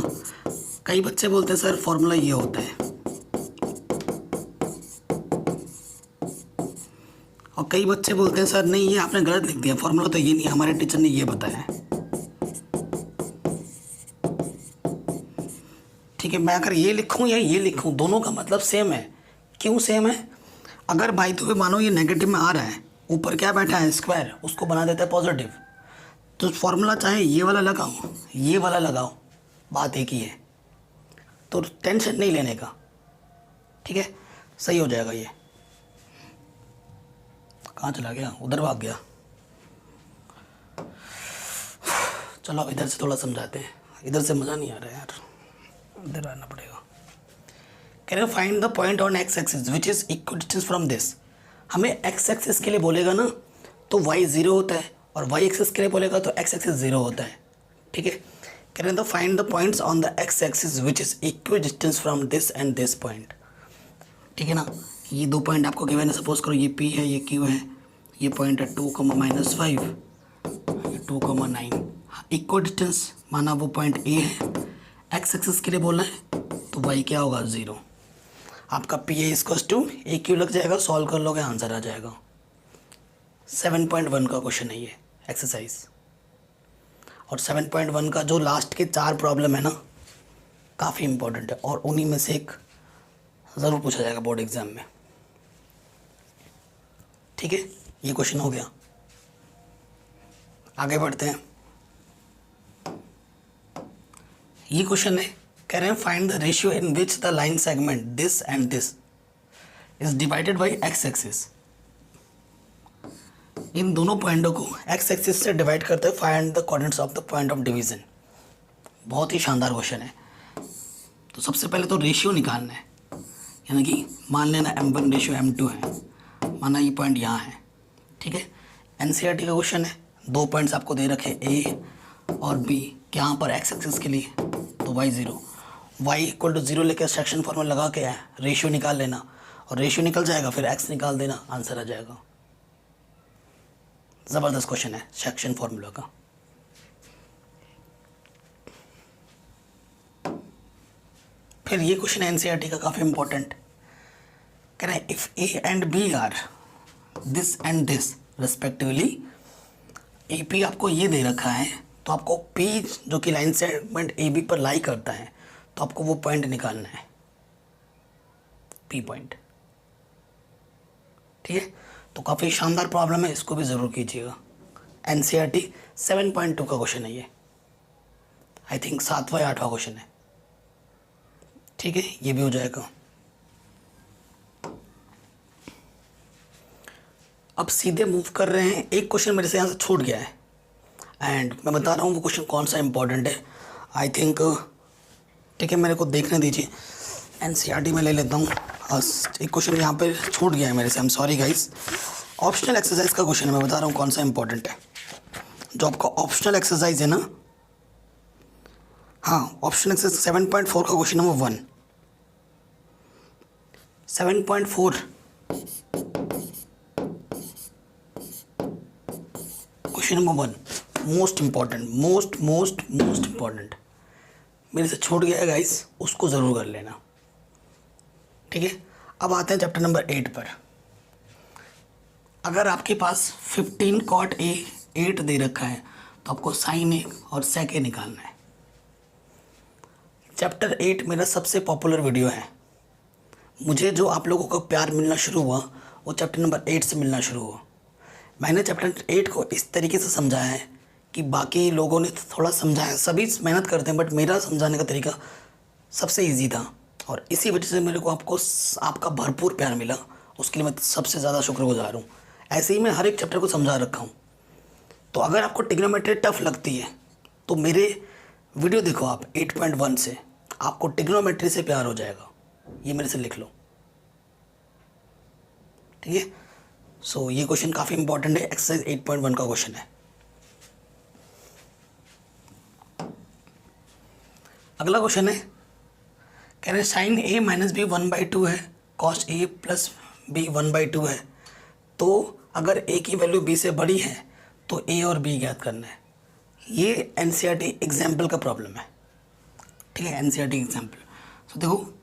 कई बच्चे बोलते हैं सर फॉर्मूला ये होता है, और कई बच्चे बोलते हैं सर नहीं ये आपने गलत लिख दिया, फॉर्मूला तो ये नहीं, हमारे टीचर ने ये बताया है। ठीक है, मैं अगर ये लिखूं या ये लिखूं दोनों का मतलब सेम है। क्यों सेम है? अगर भाई तो मानो ये नेगेटिव में आ रहा है, ऊपर क्या बैठा है स्क्वायर, उसको बना देता है पॉजिटिव, तो फॉर्मूला चाहे ये वाला लगाओ ये वाला लगाओ, बात एक ही है। तो टेंशन नहीं लेने का, ठीक है, सही हो जाएगा। ये कहाँ चला गया, उधर भाग गया। चलो इधर से थोड़ा समझाते हैं, इधर से मज़ा नहीं आ रहा है यार, इधर आना पड़ेगा। Can you find the point on x axis which is equal distance from this. हमें एक्स एक्सिस के लिए बोलेगा ना तो वाई 0 होता है, और वाई एक्सिस के लिए बोलेगा तो एक्स एक्सिस 0 होता है। ठीक है, can you find the points on the x axis which is equal distance from this and this point. ठीक है ना, ये दो पॉइंट आपको गिवन है, सपोज करो ये P है ये Q है, ये पॉइंट है 2, -5, ये 2, 9। इक्वल डिस्टेंस माना वो पॉइंट A है, एक्स एक्सिस के लिए बोलना है तो वाई क्या होगा 0। आपका PA = AQ लग जाएगा, सॉल्व कर लोगे आंसर आ जाएगा। 7.1 का क्वेश्चन है ये एक्सरसाइज, और 7.1 का जो लास्ट के 4 प्रॉब्लम है ना काफ़ी इंपॉर्टेंट है, और उन्हीं में से एक ज़रूर पूछा जाएगा बोर्ड एग्जाम में। ठीक है, ये क्वेश्चन हो गया। आगे बढ़ते हैं। ये क्वेश्चन है, कह रहे हैं find the ratio in which the line segment this and this is divided by x axis. इन दोनों पॉइंटों को एक्स एक्सिस से डिवाइड करते हैं, find the coordinates of the point of division. बहुत ही शानदार क्वेश्चन है। तो सबसे पहले तो रेशियो निकालना है, यानी कि मान लेना M1 रेशियो M2 है, माना ये पॉइंट यहाँ है। ठीक है, NCERT का क्वेश्चन है, 2 पॉइंट्स आपको दे रखे A और B, यहाँ पर एक्स एक्सिस के लिए तो y 0, y = 0 लेकर सेक्शन फॉर्मूला लगा के रेशियो निकाल लेना, और रेशियो निकल जाएगा फिर x निकाल देना, आंसर आ जाएगा। ज़बरदस्त क्वेश्चन है सेक्शन फॉर्मूला का। फिर ये क्वेश्चन NCERT का काफ़ी इंपॉर्टेंट, कह रहे हैं if A and B are this and this respectively, AP आपको ये दे रखा है तो आपको P जो कि लाइन सेगमेंट AB पर लाई करता है, तो आपको वो पॉइंट निकालना है, P पॉइंट। ठीक है, तो काफ़ी शानदार प्रॉब्लम है, इसको भी ज़रूर कीजिएगा। NCERT 7.2 का क्वेश्चन है ये, आई थिंक 7वां या 8वां क्वेश्चन है। ठीक है, ये भी हो जाएगा। अब सीधे मूव कर रहे हैं, एक क्वेश्चन मेरे से यहाँ से छूट गया है एंड मैं बता रहा हूँ वो क्वेश्चन कौन सा इंपॉर्टेंट है, आई थिंक। ठीक है, मेरे को देखने दीजिए, NCERT में ले लेता हूँ। एक क्वेश्चन यहाँ पे छूट गया है मेरे से, I am sorry guys. Optional exercise का क्वेश्चन है, मैं बता रहा हूँ कौन सा इंपॉर्टेंट है। जो आपका ऑप्शनल एक्सरसाइज है ना, हाँ, ऑप्शनल एक्सरसाइज 7.4 का question number 1, 7.4 question number 1, most important मेरे से छूट गया है गाइस, उसको ज़रूर कर लेना। ठीक है, अब आते हैं चैप्टर नंबर 8 पर। अगर आपके पास 15 cot A 8 दे रखा है तो आपको sin A और sec A निकालना है। चैप्टर 8 मेरा सबसे पॉपुलर वीडियो है। मुझे जो आप लोगों को प्यार मिलना शुरू हुआ वो चैप्टर नंबर 8 से मिलना शुरू हुआ। मैंने चैप्टर 8 को इस तरीके से समझाया है कि बाकी लोगों ने थोड़ा समझाया, सभी मेहनत करते हैं बट मेरा समझाने का तरीका सबसे इजी था, और इसी वजह से मेरे को आपका भरपूर प्यार मिला, उसके लिए मैं सबसे ज़्यादा शुक्रगुजार हूँ। ऐसे ही मैं हर एक चैप्टर को समझा रखा हूँ। तो अगर आपको ट्रिग्नोमेट्री टफ लगती है तो मेरे वीडियो देखो आप 8.1 से, आपको ट्रिग्नोमेट्री से प्यार हो जाएगा, ये मेरे से लिख लो। ठीक है, सो ये क्वेश्चन काफ़ी इंपॉर्टेंट है, एक्सरसाइज 8.1 का क्वेश्चन है। अगला क्वेश्चन है, कह रहे साइन A - B 1/2 है, कॉस A + B 1/2 है, तो अगर A की वैल्यू B से बड़ी है तो A और B ज्ञात करना है। ये NCERT एग्जाम्पल का प्रॉब्लम है। ठीक है, एनसीईआरटी एग्जाम्पल। तो देखो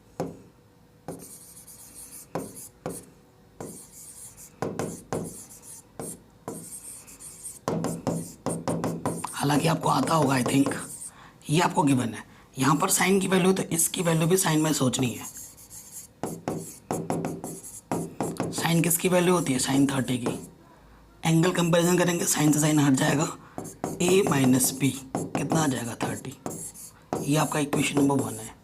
हालांकि आपको आता होगा आई थिंक, ये आपको गिवन है, यहाँ पर साइन की वैल्यू, तो इसकी वैल्यू भी साइन में सोचनी है। साइन किसकी वैल्यू होती है, साइन 30 की। एंगल कंपैरिजन करेंगे, साइन से साइन हट जाएगा, a माइनस बी कितना आ जाएगा 30। ये आपका इक्वेशन नंबर 1 है।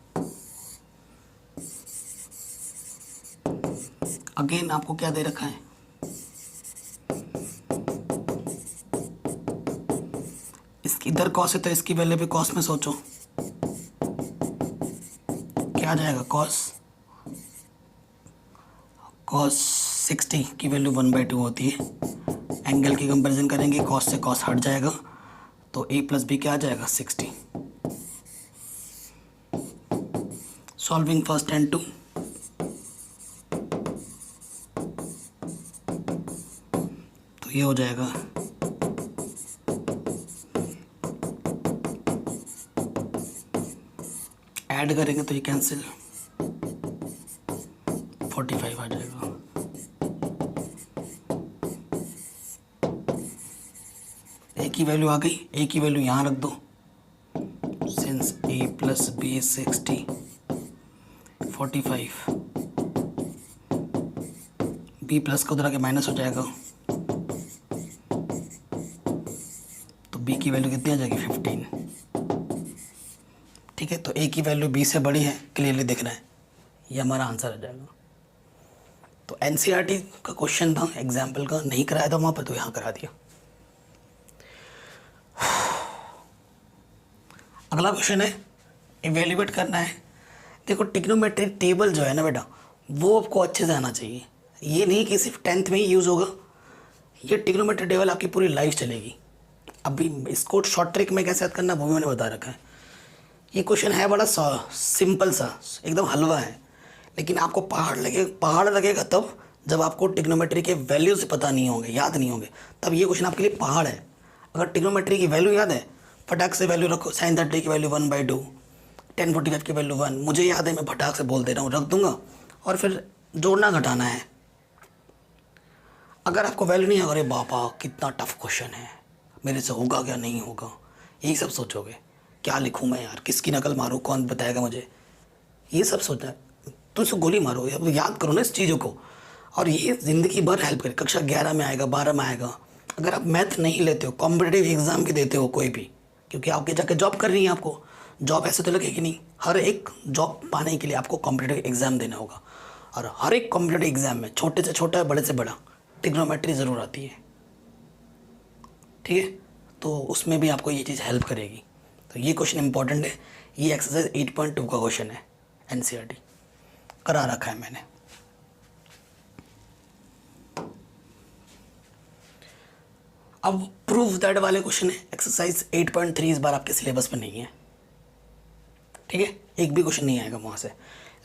अगेन आपको क्या दे रखा है, इसकी इधर कॉस है तो इसकी वैल्यू भी कॉस में सोचो, क्या आ जाएगा, कॉस 60 की वैल्यू 1/2 होती है। एंगल की कंपैरिजन करेंगे, कॉस से कॉस हट जाएगा, तो a प्लस बी क्या आ जाएगा 60। सॉल्विंग फर्स्ट एंड 2, तो ये हो जाएगा ऐड करेंगे तो ये कैंसिल, 45 आ जाएगा। ए की वैल्यू आ गई, ए की वैल्यू यहाँ रख दो, since a plus B 60 45, b plus का उधर आके माइनस हो जाएगा, तो b की वैल्यू कितनी आ जाएगी 15। ठीक है, तो a की वैल्यू b से बड़ी है, क्लियरली दिख रहा है, ये हमारा आंसर आ जाएगा। तो एनसीईआरटी का क्वेश्चन था, एग्जाम्पल का नहीं कराया था वहाँ पर, तो यहाँ करा दिया। अगला क्वेश्चन है, इवेल्युएट करना है। देखो ट्रिग्नोमेट्रिक टेबल जो है ना बेटा, वो आपको अच्छे से आना चाहिए। ये नहीं कि सिर्फ 10th में ही यूज़ होगा, ये ट्रिग्नोमेट्रिक टेबल आपकी पूरी लाइफ चलेगी। अभी इसको शॉर्ट ट्रिक में कैसे याद करना वो भी मैंने बता रखा है। ये क्वेश्चन है बड़ा सिंपल सा, एकदम हलवा है, लेकिन आपको पहाड़ लगेगा तब जब आपको ट्रिग्नोमेट्री के वैल्यू से पता नहीं होंगे, याद नहीं होंगे, तब ये क्वेश्चन आपके लिए पहाड़ है। अगर ट्रिग्नोमेट्री की वैल्यू याद है, फटाक से वैल्यू रखो, साइन 30 की वैल्यू 1/2, tan 45 की वैल्यू 1, मुझे याद है, मैं फटाक से बोल दे रहा हूँ, रख दूंगा, और फिर जोड़ना घटाना है। अगर आपको वैल्यू नहीं, अरे बापा कितना टफ क्वेश्चन है, मेरे से होगा क्या नहीं होगा, यही सब सोचोगे, क्या लिखूँ मैं यार, किसकी नकल मारूँ, कौन बताएगा मुझे, ये सब सोचना है। तो इसको गोली मारो, याद करो ना इस चीज़ों को, और ये ज़िंदगी भर हेल्प करे। कक्षा 11 में आएगा, 12 में आएगा। अगर आप मैथ नहीं लेते हो, कॉम्पिटिटिव एग्ज़ाम के देते हो कोई भी, क्योंकि आपके जाके जॉब करनी है, आपको जॉब ऐसे तो लगेगी नहीं, हर एक जॉब पाने के लिए आपको कॉम्पिटिटिव एग्ज़ाम देना होगा, और हर एक कॉम्पिटिटिव एग्ज़ाम में छोटे से छोटा बड़े से बड़ा ट्रिग्नोमेट्री ज़रूर आती है। ठीक है, तो उसमें भी आपको ये चीज़ हेल्प करेगी। तो ये क्वेश्चन इंपॉर्टेंट है, ये एक्सरसाइज 8.2 का क्वेश्चन है, एनसीईआरटी करा रखा है मैंने। अब प्रूफ दैट वाले क्वेश्चन है, एक्सरसाइज 8.3 इस बार आपके सिलेबस में नहीं है। ठीक है, एक भी क्वेश्चन नहीं आएगा वहाँ से,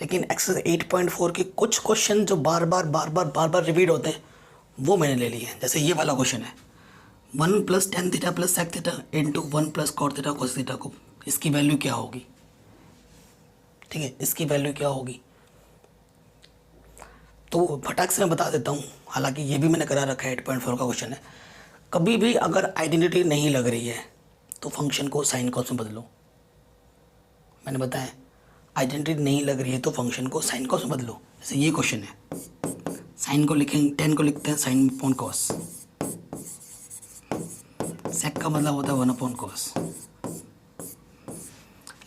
लेकिन एक्सरसाइज 8.4 के कुछ क्वेश्चन जो बार बार रिपीट होते हैं वो मैंने ले लिए हैं। जैसे ये वाला क्वेश्चन है, 1 + tan theta + sec theta into 1 + cot theta cos theta को, इसकी वैल्यू क्या होगी। ठीक है, इसकी वैल्यू क्या होगी, तो फटाक से मैं बता देता हूँ, हालांकि ये भी मैंने करा रखा है, 8.4 का क्वेश्चन है। कभी भी अगर आइडेंटिटी नहीं लग रही है तो फंक्शन को साइन कॉस में बदलो। मैंने बताया, आइडेंटिटी नहीं लग रही है तो फंक्शन को साइन कॉस में बदलो। जैसे ये क्वेश्चन है, साइन को लिखेंगे, 10 को लिखते हैं साइन अपॉन कॉस, सेक का मतलब होता है 1 अपॉन कॉस,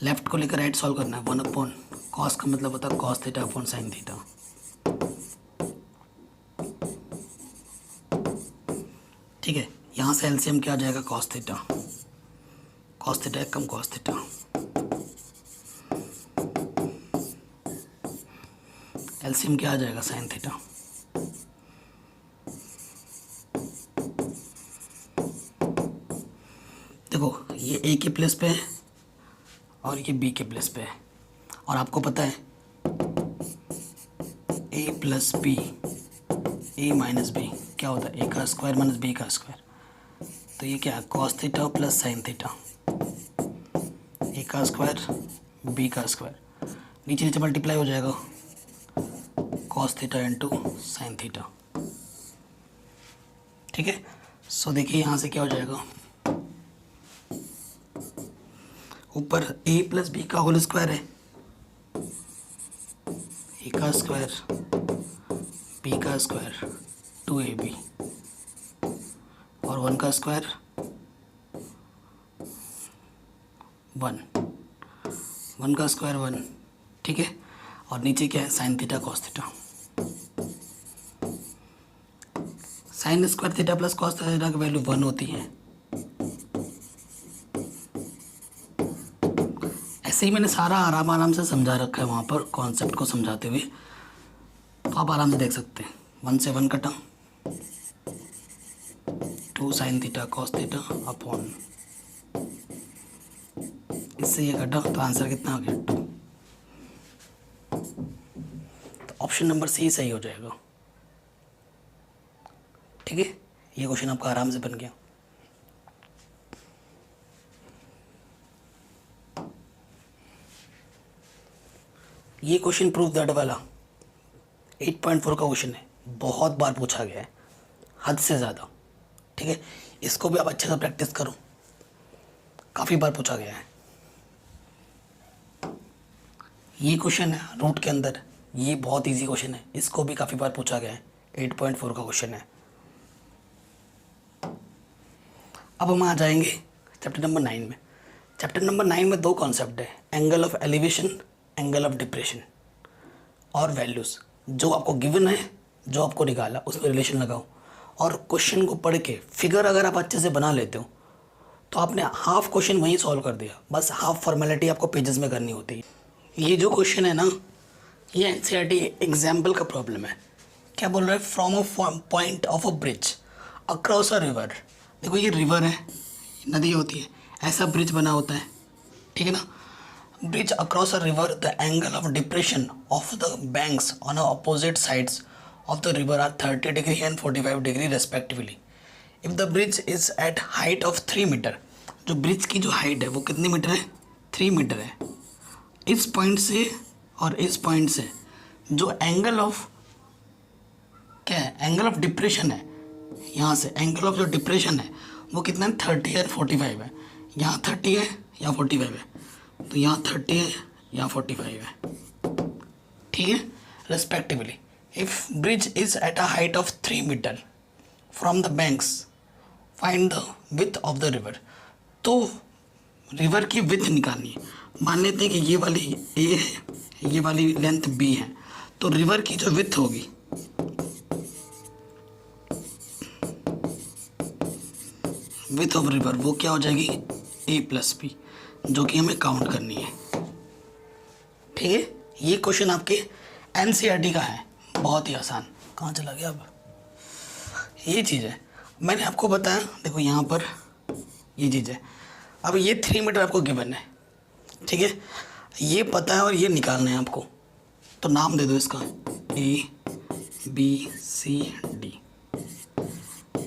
लेफ्ट को लेकर राइट सॉल्व करना है, 1 अपॉन कॉस का मतलब होता है cos theta upon sine theta. ठीक है, यहाँ से एलसीएम क्या आ जाएगा, कॉस थीटा कम कॉस थीटा, एलसीएम क्या आ जाएगा, साइन थीटा। देखो ये ए के प्लेस पे है और ये बी के प्लेस पे है, और आपको पता है a + b a - b क्या होता है, a² - b²। तो ये क्या है, cos theta + sin theta, a² B का स्क्वायर, नीचे नीचे मल्टीप्लाई हो जाएगा cos theta into sine theta. ठीक है, सो देखिए यहाँ से क्या हो जाएगा, ऊपर a प्लस बी का होल स्क्वायर है, ए का स्क्वायर बी का स्क्वायर 2ab और 1 का स्क्वायर 1 का स्क्वायर 1। ठीक है, और नीचे क्या है, sine theta cos theta. Sine square theta plus cos theta की वैल्यू 1 होती है। ऐसे ही मैंने सारा आराम से समझा रखा है वहाँ पर कॉन्सेप्ट को समझाते हुए, तो आप आराम से देख सकते हैं। 1 से 1 कटा, 2 sine theta cos theta upon, इससे ये कटा तो आंसर कितना आ गया 2। तो ऑप्शन नंबर सी सही हो जाएगा। ठीक है, ये क्वेश्चन आपका आराम से बन गया। ये क्वेश्चन प्रूफ दैट वाला 8.4 का क्वेश्चन है, बहुत बार पूछा गया है, हद से ज़्यादा। ठीक है, इसको भी आप अच्छे से प्रैक्टिस करो, काफ़ी बार पूछा गया है। ये क्वेश्चन है रूट के अंदर, ये बहुत इजी क्वेश्चन है, इसको भी काफ़ी बार पूछा गया है, 8.4 का क्वेश्चन है। अब हम आ जाएंगे चैप्टर नंबर 9 में। चैप्टर नंबर 9 में 2 कॉन्सेप्ट है, angle of elevation, angle of depression और वैल्यूज़। जो आपको गिवन है, जो आपको निकाला, उसमें रिलेशन लगाओ और क्वेश्चन को पढ़ के फिगर अगर आप अच्छे से बना लेते हो तो आपने हाफ क्वेश्चन वहीं सॉल्व कर दिया। बस हाफ फॉर्मेलिटी आपको पेजेस में करनी होती है। ये जो क्वेश्चन है ना, ये एनसीईआरटी एग्जाम्पल का प्रॉब्लम है। क्या बोल रहा है, from a point of a bridge across a river. देखो ये रिवर है, नदी होती है, ऐसा ब्रिज बना होता है। ठीक है ना, bridge across a river, the angle of depression of the banks on opposite sides of the river are 30 degree and 45 degree respectively. If the bridge is at height of 3 metre, जो bridge की जो height है वो कितनी metre है, 3 metre है। इस point से और इस पॉइंट से जो एंगल ऑफ क्या है, एंगल ऑफ डिप्रेशन है, यहाँ से एंगल ऑफ जो डिप्रेशन है वो कितना है, 30 है 45 है। यहाँ 30 है या 45 है, तो यहाँ 30 है या 45 है। ठीक है, respectively. If bridge is at a height of 3 metre from the banks, find the width of the river. तो रिवर की विथ निकालनी है। मान लेते हैं कि ये वाली ए है, ये वाली लेंथ बी है, तो रिवर की जो विथ होगी, विथ ऑफ रिवर, वो क्या हो जाएगी, ए प्लस बी, जो कि हमें काउंट करनी है। ठीक है, ये क्वेश्चन आपके एनसीईआरटी का है, बहुत ही आसान। कहाँ चला गया अब, ये चीज़ है, मैंने आपको बताया। देखो यहाँ पर ये चीज़ है। अब ये 3 मीटर आपको गिवन है, ठीक है, ये पता है और ये निकालना है आपको। तो नाम दे दो इसका, A B C D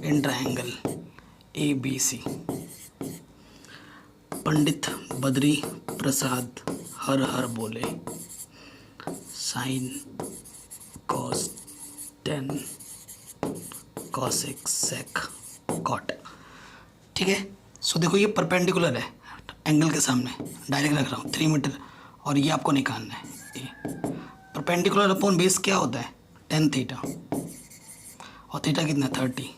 in triangle A B C. Pandit Badri Prasad हर हर बोले, sine cos 10 cosec sec cot. ठीक है, सो देखो ये परपेंडिकुलर है एंगल के सामने, डायरेक्ट रख रहा हूँ 3 मीटर, और ये आपको निकालना है। परपेंडिकुलर अपॉन बेस क्या होता है, tan थीटा, और थीटा कितना 30।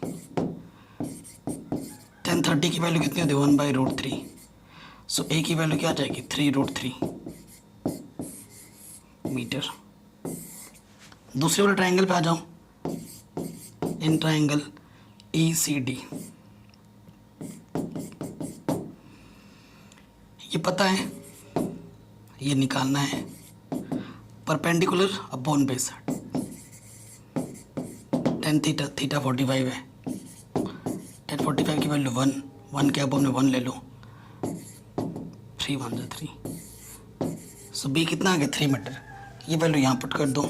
tan 30 की वैल्यू कितनी होती है, 1/√3। सो ए की वैल्यू क्या आ जाएगी, 3√3 मीटर। दूसरे वाले ट्रायंगल पे आ जाओ, इन ट्रायंगल ए सी डी। ये पता है, ये निकालना है, perpendicular upon base, tan theta, theta 45 है, tan 45 की वैल्यू 1 के अपॉन में 1 ले लो, 3 1 3। सो बी कितना आ गया, 3 मीटर। ये वैल्यू यहाँ पुट कर दो,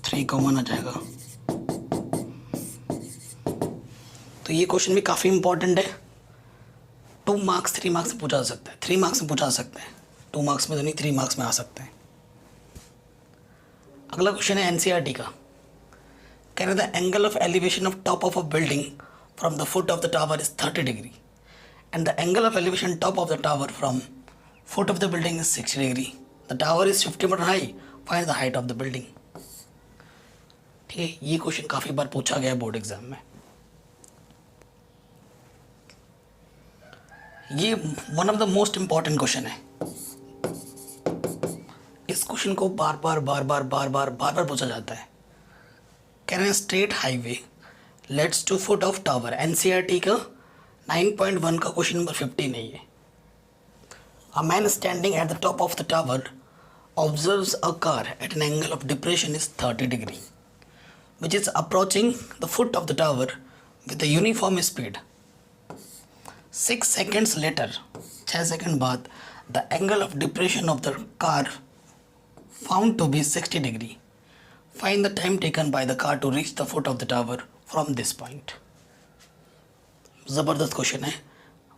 3 कॉमन आ जाएगा। तो ये क्वेश्चन भी काफ़ी इंपॉर्टेंट है, 2 मार्क्स 3 मार्क्स में पूछा जा सकता है, 3 मार्क्स में पूछा जा सकता है, 2 मार्क्स में तो नहीं 3 मार्क्स में आ सकते हैं। अगला क्वेश्चन है एनसीईआरटी का। कह रहे the angle of elevation of top of a building from the foot of the tower is 30 degree and the angle of elevation top of the tower from foot of the building is 60 degree. The tower is 50 metre high, find the height of the building. ठीक है, ये question काफ़ी बार पूछा गया है board exam में। ये one of the most important question है। इस क्वेश्चन को बार बार पूछा जाता है। कह रहे हैं straight highway leads to foot of tower, NCERT का 9.1 का क्वेश्चन नंबर 15 है ये। A man standing at the top of the tower observes a car at an angle of depression is 30 degree which is approaching the foot of the tower with a uniform speed. 6 seconds later, 6 second बाद, the angle of depression of the car found to be 60 degree. Find the time taken by the car to reach the foot of the tower from this point. ज़बरदस्त question है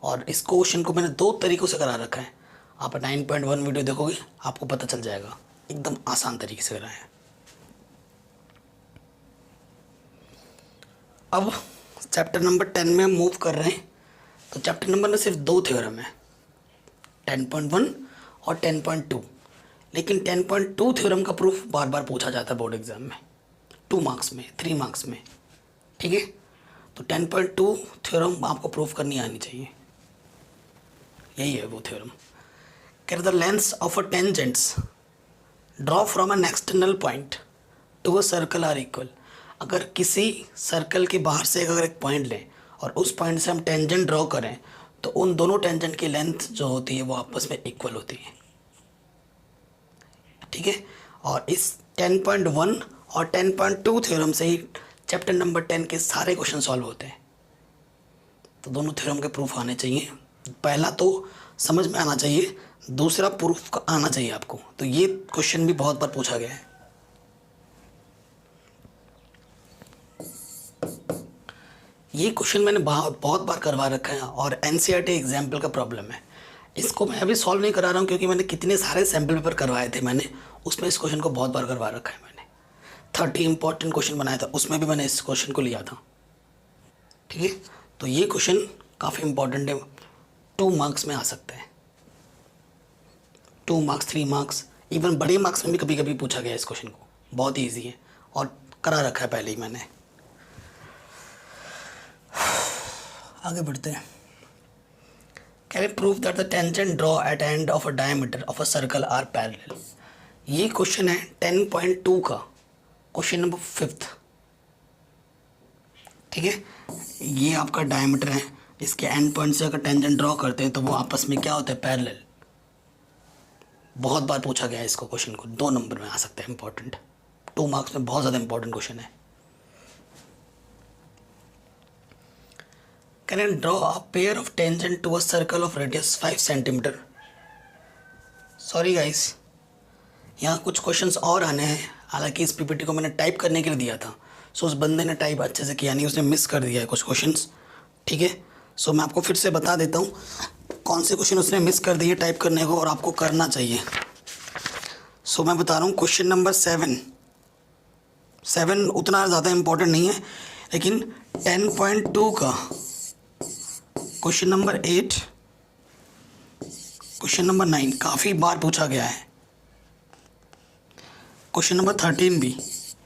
और इस question को मैंने 2 तरीक़ों से करा रखा है। आप 9.1 वीडियो देखोगे आपको पता चल जाएगा, एकदम आसान तरीके से कराया है। अब चैप्टर नंबर 10 में हम मूव कर रहे हैं। तो चैप्टर नंबर में सिर्फ 2 थ्योरम है, 10.1 और 10.2। लेकिन 10.2 थ्योरम का प्रूफ बार बार पूछा जाता है बोर्ड एग्जाम में, 2 मार्क्स में, 3 मार्क्स में। ठीक है, तो 10.2 थ्योरम आपको प्रूफ करनी आनी चाहिए। यही है वो थ्योरम। कह द lengths of a tangents draw from an external point to a circle are equal. अगर किसी सर्कल के बाहर से अगर एक पॉइंट लें और उस पॉइंट से हम टेंजेंट ड्रॉ करें तो उन दोनों टेंजेंट की लेंथ जो होती है वो आपस में इक्वल होती है। ठीक है, और इस 10.1 और 10.2 थ्योरम से ही चैप्टर नंबर 10 के सारे क्वेश्चन सॉल्व होते हैं। तो दोनों थ्योरम के प्रूफ आने चाहिए। पहला तो समझ में आना चाहिए, दूसरा प्रूफ आना चाहिए आपको। तो ये क्वेश्चन भी बहुत बार पूछा गया है। ये क्वेश्चन मैंने बहुत बार करवा रखा है और एनसीईआरटी एग्जाम्पल का प्रॉब्लम है। इसको मैं अभी सॉल्व नहीं करा रहा हूँ क्योंकि मैंने कितने सारे सैम्पल पेपर करवाए थे मैंने, उसमें इस क्वेश्चन को बहुत बार करवा रखा है मैंने। 30 इंपॉर्टेंट क्वेश्चन बनाया था, उसमें भी मैंने इस क्वेश्चन को लिया था। ठीक है, तो ये क्वेश्चन काफ़ी इंपॉर्टेंट है, 2 मार्क्स में आ सकता है, 2 मार्क्स 3 मार्क्स, इवन बड़े मार्क्स में भी कभी कभी पूछा गया इस क्वेश्चन को। बहुत ईजी है और करा रखा है पहले ही मैंने। आगे बढ़ते हैं। Can we prove that the tangent draw at end of a diameter of a circle are parallel. ये क्वेश्चन है 10.2 का क्वेश्चन नंबर 5। ठीक है, ये आपका डायमीटर है, इसके एंड पॉइंट से अगर टेंजेंट ड्रॉ करते हैं तो वो आपस में क्या होता है, पैरेलल। बहुत बार पूछा गया है इसको, क्वेश्चन को 2 नंबर में आ सकता है, इंपॉर्टेंट 2 मार्क्स में बहुत ज़्यादा इंपॉर्टेंट क्वेश्चन है। Can I draw a pair of tangent to a circle of radius 5 centimeter? Sorry guys, यहाँ कुछ क्वेश्चंस और आने हैं। हालांकि इस पीपीटी को मैंने टाइप करने के लिए दिया था, सो उस बंदे ने टाइप अच्छे से किया नहीं, उसने मिस कर दिया है कुछ क्वेश्चंस। ठीक है, सो मैं आपको फिर से बता देता हूँ कौन से क्वेश्चन उसने मिस कर दिए टाइप करने को और आपको करना चाहिए। सो मैं बता रहा हूँ क्वेश्चन नंबर 7 उतना ज़्यादा इम्पोर्टेंट नहीं है, लेकिन 10.2 का क्वेश्चन नंबर 8, क्वेश्चन नंबर 9 काफ़ी बार पूछा गया है। क्वेश्चन नंबर 13 भी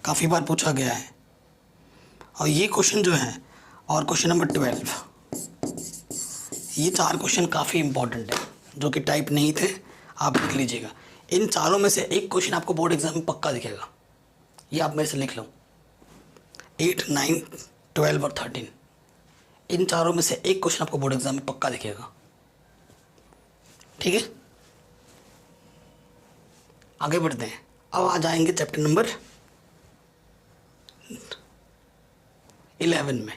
काफ़ी बार पूछा गया है। और ये क्वेश्चन जो है, और क्वेश्चन नंबर 12, ये 4 क्वेश्चन काफ़ी इंपॉर्टेंट है जो कि टाइप नहीं थे, आप लिख लीजिएगा। इन चारों में से एक क्वेश्चन आपको बोर्ड एग्जाम में पक्का दिखेगा, ये आप मेरे से लिख लो। 8, 9, 12 और 13, इन चारों में से एक क्वेश्चन आपको बोर्ड एग्जाम में पक्का दिखेगा। ठीक है, आगे बढ़ते हैं। अब आ जाएंगे चैप्टर नंबर 11 में।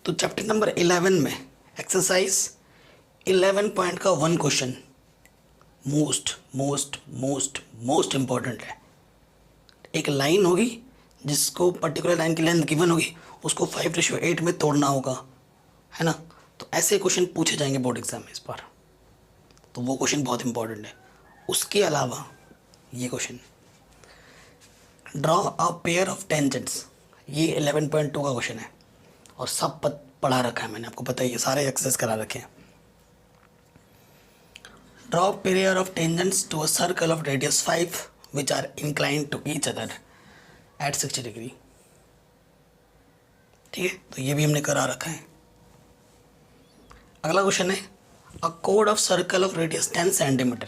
तो चैप्टर नंबर 11 में एक्सरसाइज 11 पॉइंट का 1 question most most most most important है। एक लाइन होगी जिसको पर्टिकुलर लाइन की लेंथ गिवन होगी, उसको 5:8 में तोड़ना होगा, है ना। तो ऐसे क्वेश्चन पूछे जाएंगे बोर्ड एग्जाम में इस बार, तो वो क्वेश्चन बहुत इंपॉर्टेंट है। उसके अलावा ये question, draw a pair of tangents, ये 11.2 का क्वेश्चन है और सब पढ़ा रखा है मैंने, आपको पता ही है, सारे एक्सरसाइज करा रखे हैं। Draw pair of tangents to a circle of radius 5 which are inclined to each other at 60 degree. ठीक है, तो ये भी हमने करा रखा है। अगला क्वेश्चन है, a code of circle of radius 10 centimetre,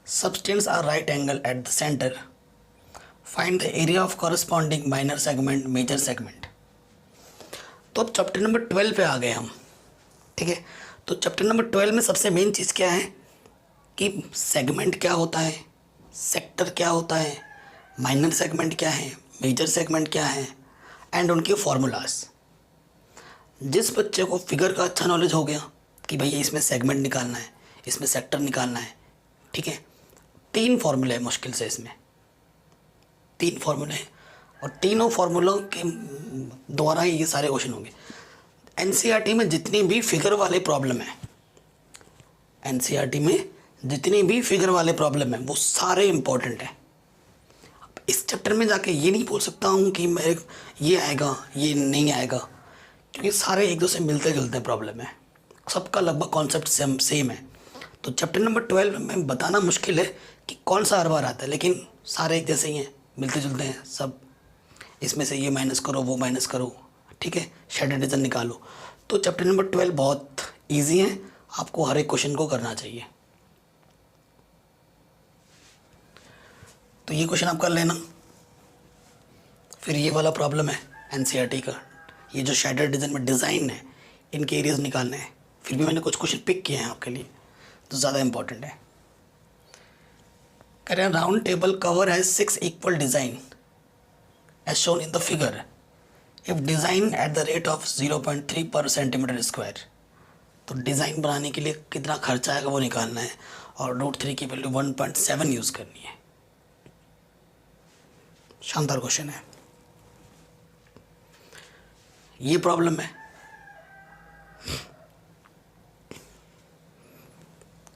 subtends are right angle at the center, find the area of corresponding minor segment major segment। तो अब चैप्टर नंबर 12 पे आ गए हम। ठीक है, तो चैप्टर नंबर 12 में सबसे मेन चीज़ क्या है कि सेगमेंट क्या होता है, सेक्टर क्या होता है, माइनर सेगमेंट क्या है, मेजर सेगमेंट क्या है, एंड उनके फॉर्मूलाज। जिस बच्चे को फिगर का अच्छा नॉलेज हो गया कि भैया इसमें सेगमेंट निकालना है, इसमें सेक्टर निकालना है, ठीक है, 3 फॉर्मूले हैं मुश्किल से, इसमें 3 फॉर्मूले हैं और तीनों फार्मूलों के द्वारा ही ये सारे क्वेश्चन होंगे। एनसीईआरटी में जितनी भी फिगर वाले प्रॉब्लम है, एनसीईआरटी में जितनी भी फिगर वाले प्रॉब्लम है वो सारे इंपॉर्टेंट हैं। इस चैप्टर में जाके ये नहीं बोल सकता हूँ कि मेरे ये आएगा ये नहीं आएगा, क्योंकि सारे एक दूसरे मिलते जुलते प्रॉब्लम है, सबका लगभग कॉन्सेप्ट सेम है। तो चैप्टर नंबर 12 में बताना मुश्किल है कि कौन सा हर बार आता है, लेकिन सारे एक जैसे ही हैं, मिलते जुलते हैं सब। इसमें से ये माइनस करो वो माइनस करो, ठीक है, शेडेड रीजन निकालो। तो चैप्टर नंबर 12 बहुत इजी है, आपको हर एक क्वेश्चन को करना चाहिए। तो ये क्वेश्चन आप कर लेना। फिर ये वाला प्रॉब्लम है एनसीईआरटी का, ये जो शेडेड रीजन में डिज़ाइन है, इनके एरियाज निकालने हैं। फिर भी मैंने कुछ क्वेश्चन पिक किए हैं आपके लिए, तो ज़्यादा इंपॉर्टेंट है। कह रहे हैं round table cover has 6 equal design as shown in the figure if design at the rate of 0.3 per centimetre square. तो डिज़ाइन बनाने के लिए कितना खर्चा आएगा वो निकालना है और √3 की वैल्यू 1.7 यूज़ करनी है। शानदार क्वेश्चन है। ये प्रॉब्लम है,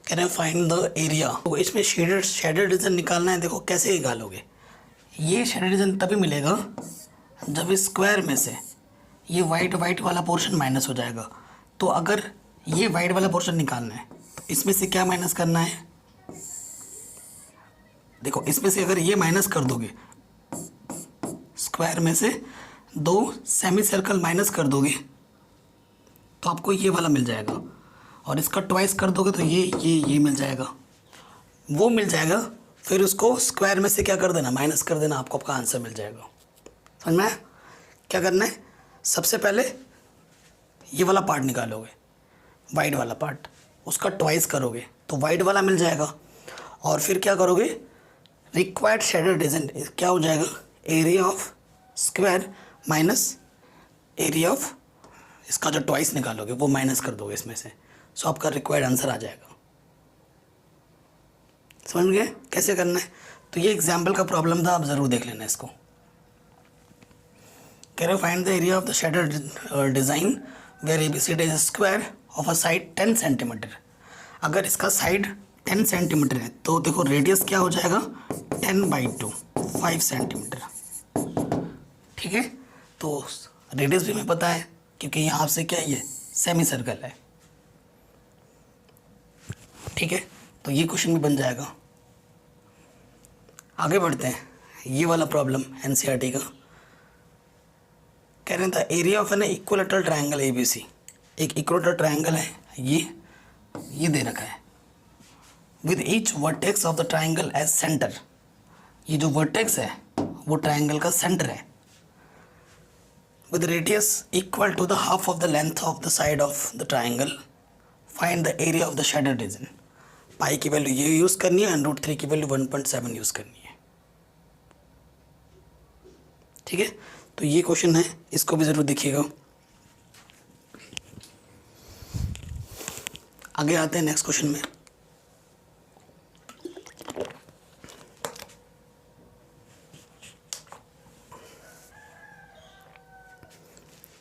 कह रहे हैं फाइंड द एरिया। तो इसमें शेडेड रीजन निकालना है। देखो कैसे निकालोगे, ये शेडेड रीजन तभी मिलेगा जब इस स्क्वायर में से ये वाइट वाला पोर्शन माइनस हो जाएगा। तो अगर ये वाइट वाला पोर्शन निकालना है तो इसमें से क्या माइनस करना है, देखो इसमें से अगर ये माइनस कर दोगे, स्क्वायर में से 2 सेमी सर्कल माइनस कर दोगे तो आपको ये वाला मिल जाएगा, और इसका ट्वाइस कर दोगे तो ये मिल जाएगा, वो मिल जाएगा। फिर उसको स्क्वायर में से क्या कर देना, माइनस कर देना, आपको आपका आंसर मिल जाएगा। समझ में आया? क्या करना है, सबसे पहले ये वाला पार्ट निकालोगे, वाइट वाला पार्ट, उसका ट्वाइस करोगे तो वाइट वाला मिल जाएगा, और फिर क्या करोगे, रिक्वायर्ड शेडेड रीजन क्या हो जाएगा, area of square minus area of इसका जो ट्वाइस निकालोगे वो माइनस कर दोगे इसमें से, सो आपका रिक्वायर्ड आंसर आ जाएगा। समझ गए कैसे करना है? तो ये एग्जाम्पल का प्रॉब्लम था, आप ज़रूर देख लेना इसको। कह रहे find the area of the shaded design where ABCD is square of a side 10 centimetre. अगर इसका साइड 10 सेंटीमीटर है तो देखो रेडियस क्या हो जाएगा, 10/2 5 सेंटीमीटर। ठीक है, तो रेडियस भी हमें पता है क्योंकि यहाँ से क्या है, ये सेमी सर्कल है। ठीक है, तो ये क्वेश्चन भी बन जाएगा। आगे बढ़ते हैं, ये वाला प्रॉब्लम एनसीईआरटी का। कह रहे हैं the area of an equilateral triangle ABC। एक इक्विलेटरल ट्रायंगल है, ये दे रखा है, with each vertex of the triangle as centre. ये जो वर्टेक्स है वो ट्रायंगल का सेंटर है, with radius equal to the half of the length of the side of the triangle, find the area of the shaded region। पाई की value ये use करनी है, √3 की वैल्यू 1.7 यूज़ करनी है। ठीक है, तो ये क्वेश्चन है, इसको भी ज़रूर देखिएगा। आगे आते हैं नेक्स्ट क्वेश्चन में।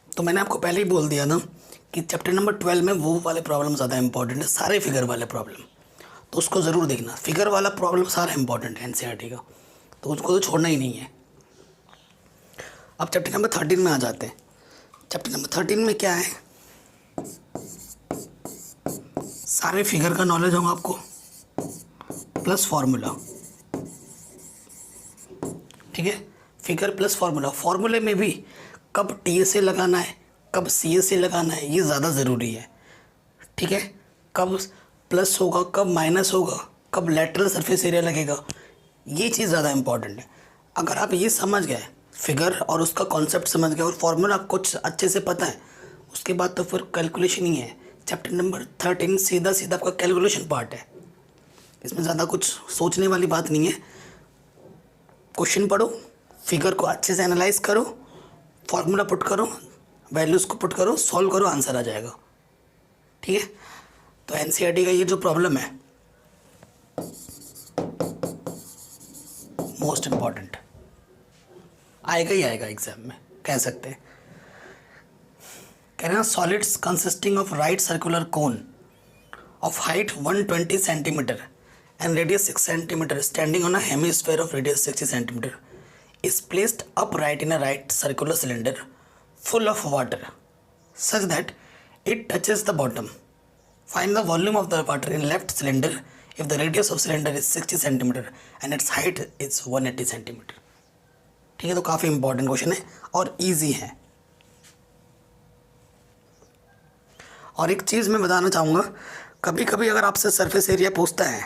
तो मैंने आपको पहले ही बोल दिया था कि चैप्टर नंबर 12 में वो वाले प्रॉब्लम ज़्यादा इंपॉर्टेंट है, सारे फिगर वाले प्रॉब्लम, तो उसको ज़रूर देखना। फिगर वाला प्रॉब्लम सारा इंपॉर्टेंट है एनसीईआरटी का, तो उसको तो छोड़ना ही नहीं है। अब चैप्टर नंबर 13 में आ जाते हैं। चैप्टर नंबर 13 में क्या है, सारे फिगर का नॉलेज होगा आपको प्लस फार्मूला, ठीक है। फिगर प्लस फार्मूला, फार्मूले में भी कब टीएसए लगाना है, कब सीएसए लगाना है, ये ज़्यादा ज़रूरी है, ठीक है। कब प्लस होगा, कब माइनस होगा, कब लेटरल सरफेस एरिया लगेगा, ये चीज़ ज़्यादा इंपॉर्टेंट है। अगर आप ये समझ गए, फिगर और उसका कॉन्सेप्ट समझ गए और फार्मूला आपको अच्छे से पता है, उसके बाद तो फिर कैलकुलेशन ही है। चैप्टर नंबर 13 सीधा सीधा आपका कैलकुलेशन पार्ट है, इसमें ज़्यादा कुछ सोचने वाली बात नहीं है। क्वेश्चन पढ़ो, फिगर को अच्छे से एनालाइज करो, फार्मूला पुट करो, वैल्यूज़ को पुट करो, सॉल्व करो, आंसर आ जाएगा, ठीक है। तो एनसीईआरटी का ये जो प्रॉब्लम है मोस्ट इम्पॉर्टेंट, आएगा ही आएगा एग्जाम में, कह सकते हैं। कह रहे हैं solids consisting of right circular cone of height 120 centimeter and radius 6 centimeter standing on a hemisphere of radius 60 centimeter is placed upright in a right circular cylinder full of water such that it touches the bottom. Find the volume of the water in left cylinder if the radius of cylinder is 60 centimeter and its height is 180 centimeter. ठीक है, तो काफ़ी important question है और easy है। और एक चीज़ मैं बताना चाहूँगा, कभी कभी अगर आपसे सरफेस एरिया पूछता है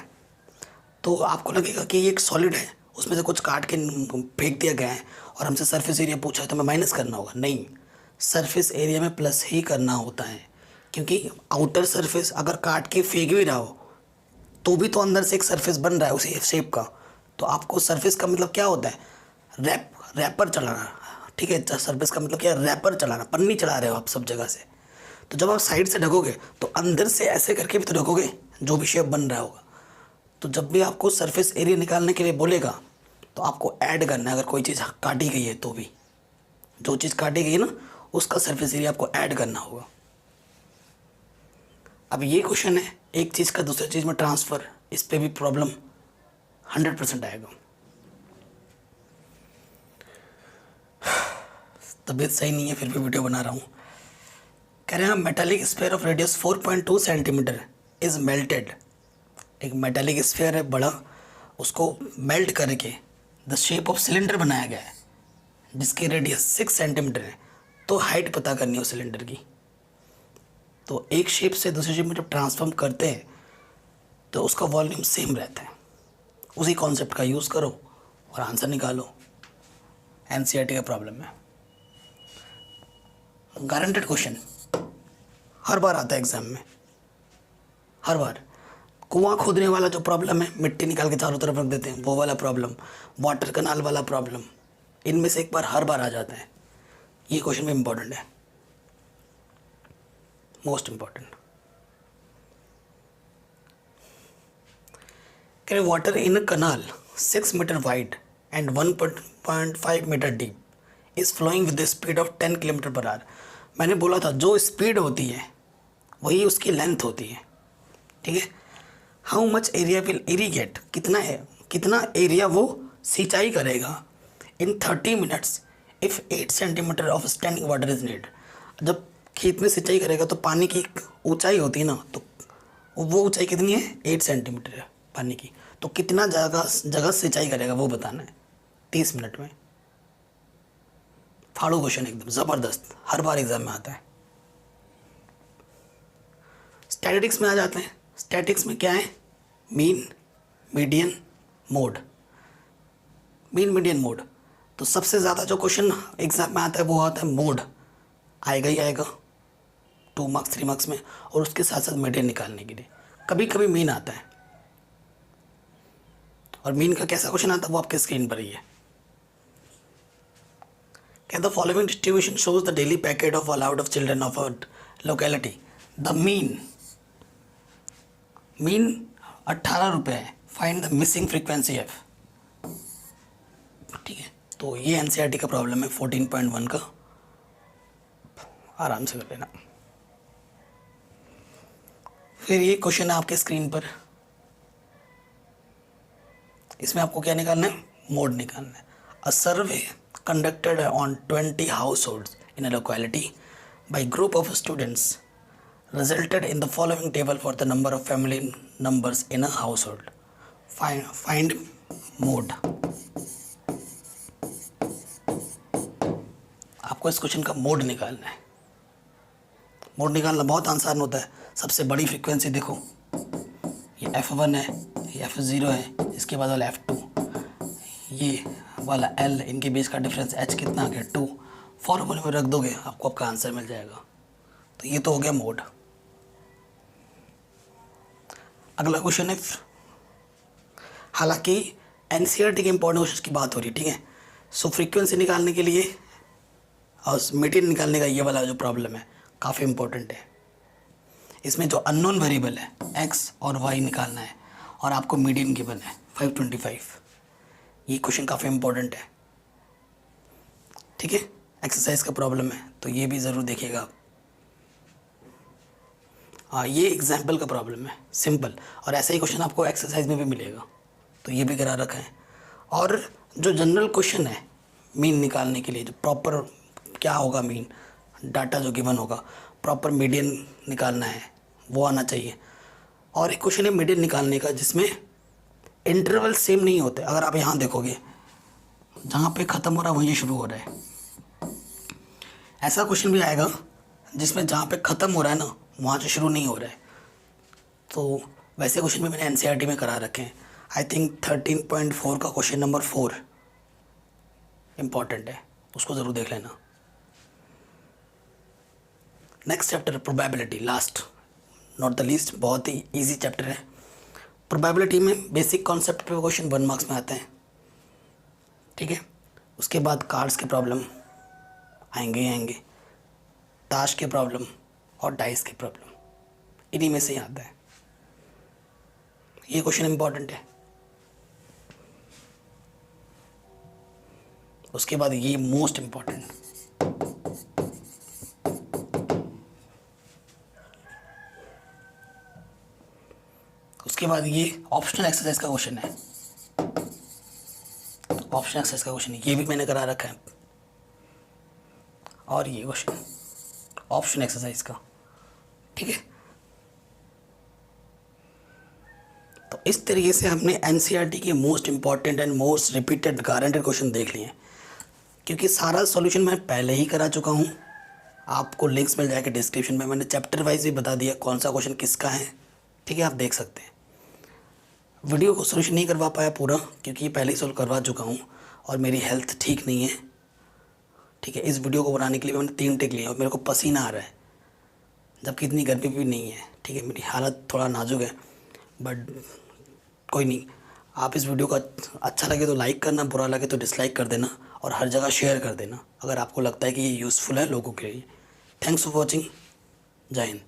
तो आपको लगेगा कि ये एक सॉलिड है, उसमें से कुछ काट के फेंक दिया गया है और हमसे सरफेस एरिया पूछा है तो हमें माइनस करना होगा। नहीं, सरफेस एरिया में प्लस ही करना होता है, क्योंकि आउटर सरफेस अगर काट के फेंक भी रहा हो तो भी तो अंदर से एक सरफेस बन रहा है उसी शेप का। तो आपको सरफेस का मतलब क्या होता है, रैपर चलाना, ठीक है। सरफेस का मतलब क्या है, रैपर चलाना, पन्नी चला रहे हो आप सब जगह से। तो जब आप साइड से ढकोगे तो अंदर से ऐसे करके भी तो ढकोगे जो भी शेप बन रहा होगा। तो जब भी आपको सरफेस एरिया निकालने के लिए बोलेगा तो आपको ऐड करना है, अगर कोई चीज़ काटी गई है तो भी, जो चीज़ काटी गई है ना उसका सरफेस एरिया आपको ऐड करना होगा। अब ये क्वेश्चन है एक चीज़ का दूसरी चीज़ में ट्रांसफ़र, इस पर भी प्रॉब्लम 100% आएगा। तबीयत सही नहीं है फिर भी वीडियो बना रहा हूँ। कह रहे हैं metallic sphere of radius 4.2 centimetre is melted. एक मेटालिक स्फीयर है बड़ा, उसको मेल्ट करके द शेप ऑफ सिलेंडर बनाया गया है जिसकी रेडियस 6 सेंटीमीटर है। तो हाइट पता करनी हो सिलेंडर की, तो एक शेप से दूसरे शेप में जब ट्रांसफॉर्म करते हैं तो उसका वॉल्यूम सेम रहता है। उसी कॉन्सेप्ट का यूज़ करो और आंसर निकालो। एनसीईआरटी का प्रॉब्लम है, गारंटेड क्वेश्चन हर बार आता है एग्जाम में, हर बार। कुआं खोदने वाला जो प्रॉब्लम है, मिट्टी निकाल के चारों तरफ रख देते हैं, वो वाला प्रॉब्लम, वाटर कनाल वाला प्रॉब्लम, इनमें से एक बार हर बार आ जाता है। ये क्वेश्चन भी इम्पोर्टेंट है, मोस्ट इम्पोर्टेंट। कह रहे water in a canal 6 metre wide and 1.5 metre deep is flowing with the speed of 10 kilometre per hour. मैंने बोला था जो स्पीड होती है वही उसकी लेंथ होती है, ठीक है। How much area will irrigate, कितना है, कितना एरिया वो सिंचाई करेगा इन 30 minutes if 8 centimetre of standing water is need. जब खेत में सिंचाई करेगा तो पानी की ऊंचाई होती है ना, तो वो ऊंचाई कितनी है, 8 सेंटीमीटर है पानी की। तो कितना जगह सिंचाई करेगा वो बताना है 30 मिनट में। फाड़ो क्वेश्चन एकदम ज़बरदस्त, हर बार एग्जाम में आता है। स्टैटिस्टिक्स में आ जाते हैं। स्टैटिस्टिक्स में क्या है, mean, median, mode. Mean, median, mode. तो सबसे ज़्यादा जो क्वेश्चन एग्जाम में आता है वो आता है मोड, आएगा ही आएगा 2 मार्क्स 3 मार्क्स में, और उसके साथ साथ मीडियन निकालने के लिए कभी कभी मीन आता है। और मीन का कैसा क्वेश्चन आता है वो आपके स्क्रीन पर ही है। क्या the following distribution shows the daily packet of allowed of children of a locality. The mean 18 रुपये है, find the missing frequency F. ठीक है, तो ये एनसीईआरटी का प्रॉब्लम है 14.1 का, आराम से कर लेना। फिर ये क्वेश्चन है आपके स्क्रीन पर, इसमें आपको क्या निकालना है, मोड निकालना है। A survey conducted on 20 house in a locality by group of students resulted in the following table for the number of family numbers in a household. Find mode. आपको इस क्वेश्चन का मोड निकालना है। Mode निकालना बहुत आसान होता है। सबसे बड़ी फ्रीक्वेंसी देखो, ये F1 है, ये F0 है, इसके बाद वाला F2, ये वाला L, इनके बीच का डिफरेंस H कितना आ गया 2। फॉर्मूले में रख दोगे आपको आपका आंसर मिल जाएगा। तो ये तो हो गया मोड। अगला क्वेश्चन है, हालांकि एनसीईआरटी के इंपॉर्टेंट क्वेश्चन की बात हो रही है, ठीक है। सो फ्रीक्वेंसी निकालने के लिए और मीडियन निकालने का ये वाला जो प्रॉब्लम है काफ़ी इंपॉर्टेंट है। इसमें जो अननोन वेरिएबल है एक्स और वाई निकालना है और आपको मीडियन गिवन है 525। ये क्वेश्चन काफ़ी इंपॉर्टेंट है, ठीक है। एक्सरसाइज का प्रॉब्लम है तो ये भी ज़रूर देखिएगा। हाँ, ये एग्जाम्पल का प्रॉब्लम है, सिंपल, और ऐसा ही क्वेश्चन आपको एक्सरसाइज में भी मिलेगा, तो ये भी करा रखा है। और जो जनरल क्वेश्चन है मीन निकालने के लिए, जो प्रॉपर क्या होगा मीन, डाटा जो गिवन होगा, प्रॉपर मीडियन निकालना है, वो आना चाहिए। और एक क्वेश्चन है मीडियन निकालने का जिसमें इंटरवल सेम नहीं होते। अगर आप यहाँ देखोगे, जहाँ पे ख़त्म हो रहा है वहीं शुरू हो रहा है। ऐसा क्वेश्चन भी आएगा जिसमें जहाँ पे ख़त्म हो रहा है ना वहाँ से शुरू नहीं हो रहा है। तो वैसे क्वेश्चन भी मैंने एनसीईआरटी में करा रखे हैं। आई थिंक 13.4 का क्वेश्चन नंबर 4 इम्पॉर्टेंट है, उसको ज़रूर देख लेना। Next chapter probability, last not the least, बहुत ही इजी चैप्टर है। प्रोबेबिलिटी में बेसिक कॉन्सेप्ट पे क्वेश्चन 1 मार्क्स में आते हैं, ठीक है। उसके बाद कार्ड्स के प्रॉब्लम आएंगे ही आएंगे, ताश के प्रॉब्लम और डाइस की प्रॉब्लम, इन्हीं में से ही आता है। ये क्वेश्चन इंपॉर्टेंट है। उसके बाद ये मोस्ट इंपॉर्टेंट, उसके बाद ये ऑप्शनल एक्सरसाइज का क्वेश्चन है। ऑप्शनल एक्सरसाइज का क्वेश्चन ये भी मैंने करा रखा है। और ये क्वेश्चन ऑप्शन एक्सरसाइज का, ठीक है। तो इस तरीके से हमने एनसीईआरटी के most important and most repeated guaranteed question देख लिए हैं। क्योंकि सारा सॉल्यूशन मैं पहले ही करा चुका हूँ, आपको लिंक्स मिल जाएगा डिस्क्रिप्शन में। मैंने चैप्टर वाइज भी बता दिया कौन सा क्वेश्चन किसका है, ठीक है, आप देख सकते हैं। वीडियो को सॉल्यूशन नहीं करवा पाया पूरा क्योंकि पहले ही सॉल्व करवा चुका हूँ और मेरी हेल्थ ठीक नहीं है, ठीक है। इस वीडियो को बनाने के लिए मैंने 3 टेक लिए और मेरे को पसीना आ रहा है, जबकि इतनी गर्मी भी नहीं है, ठीक है। मेरी हालत थोड़ा नाजुक है, बट कोई नहीं। आप इस वीडियो को अच्छा लगे तो लाइक करना, बुरा लगे तो डिसलाइक कर देना और हर जगह शेयर कर देना अगर आपको लगता है कि ये यूज़फुल है लोगों के लिए। Thanks for watching. जय हिंद।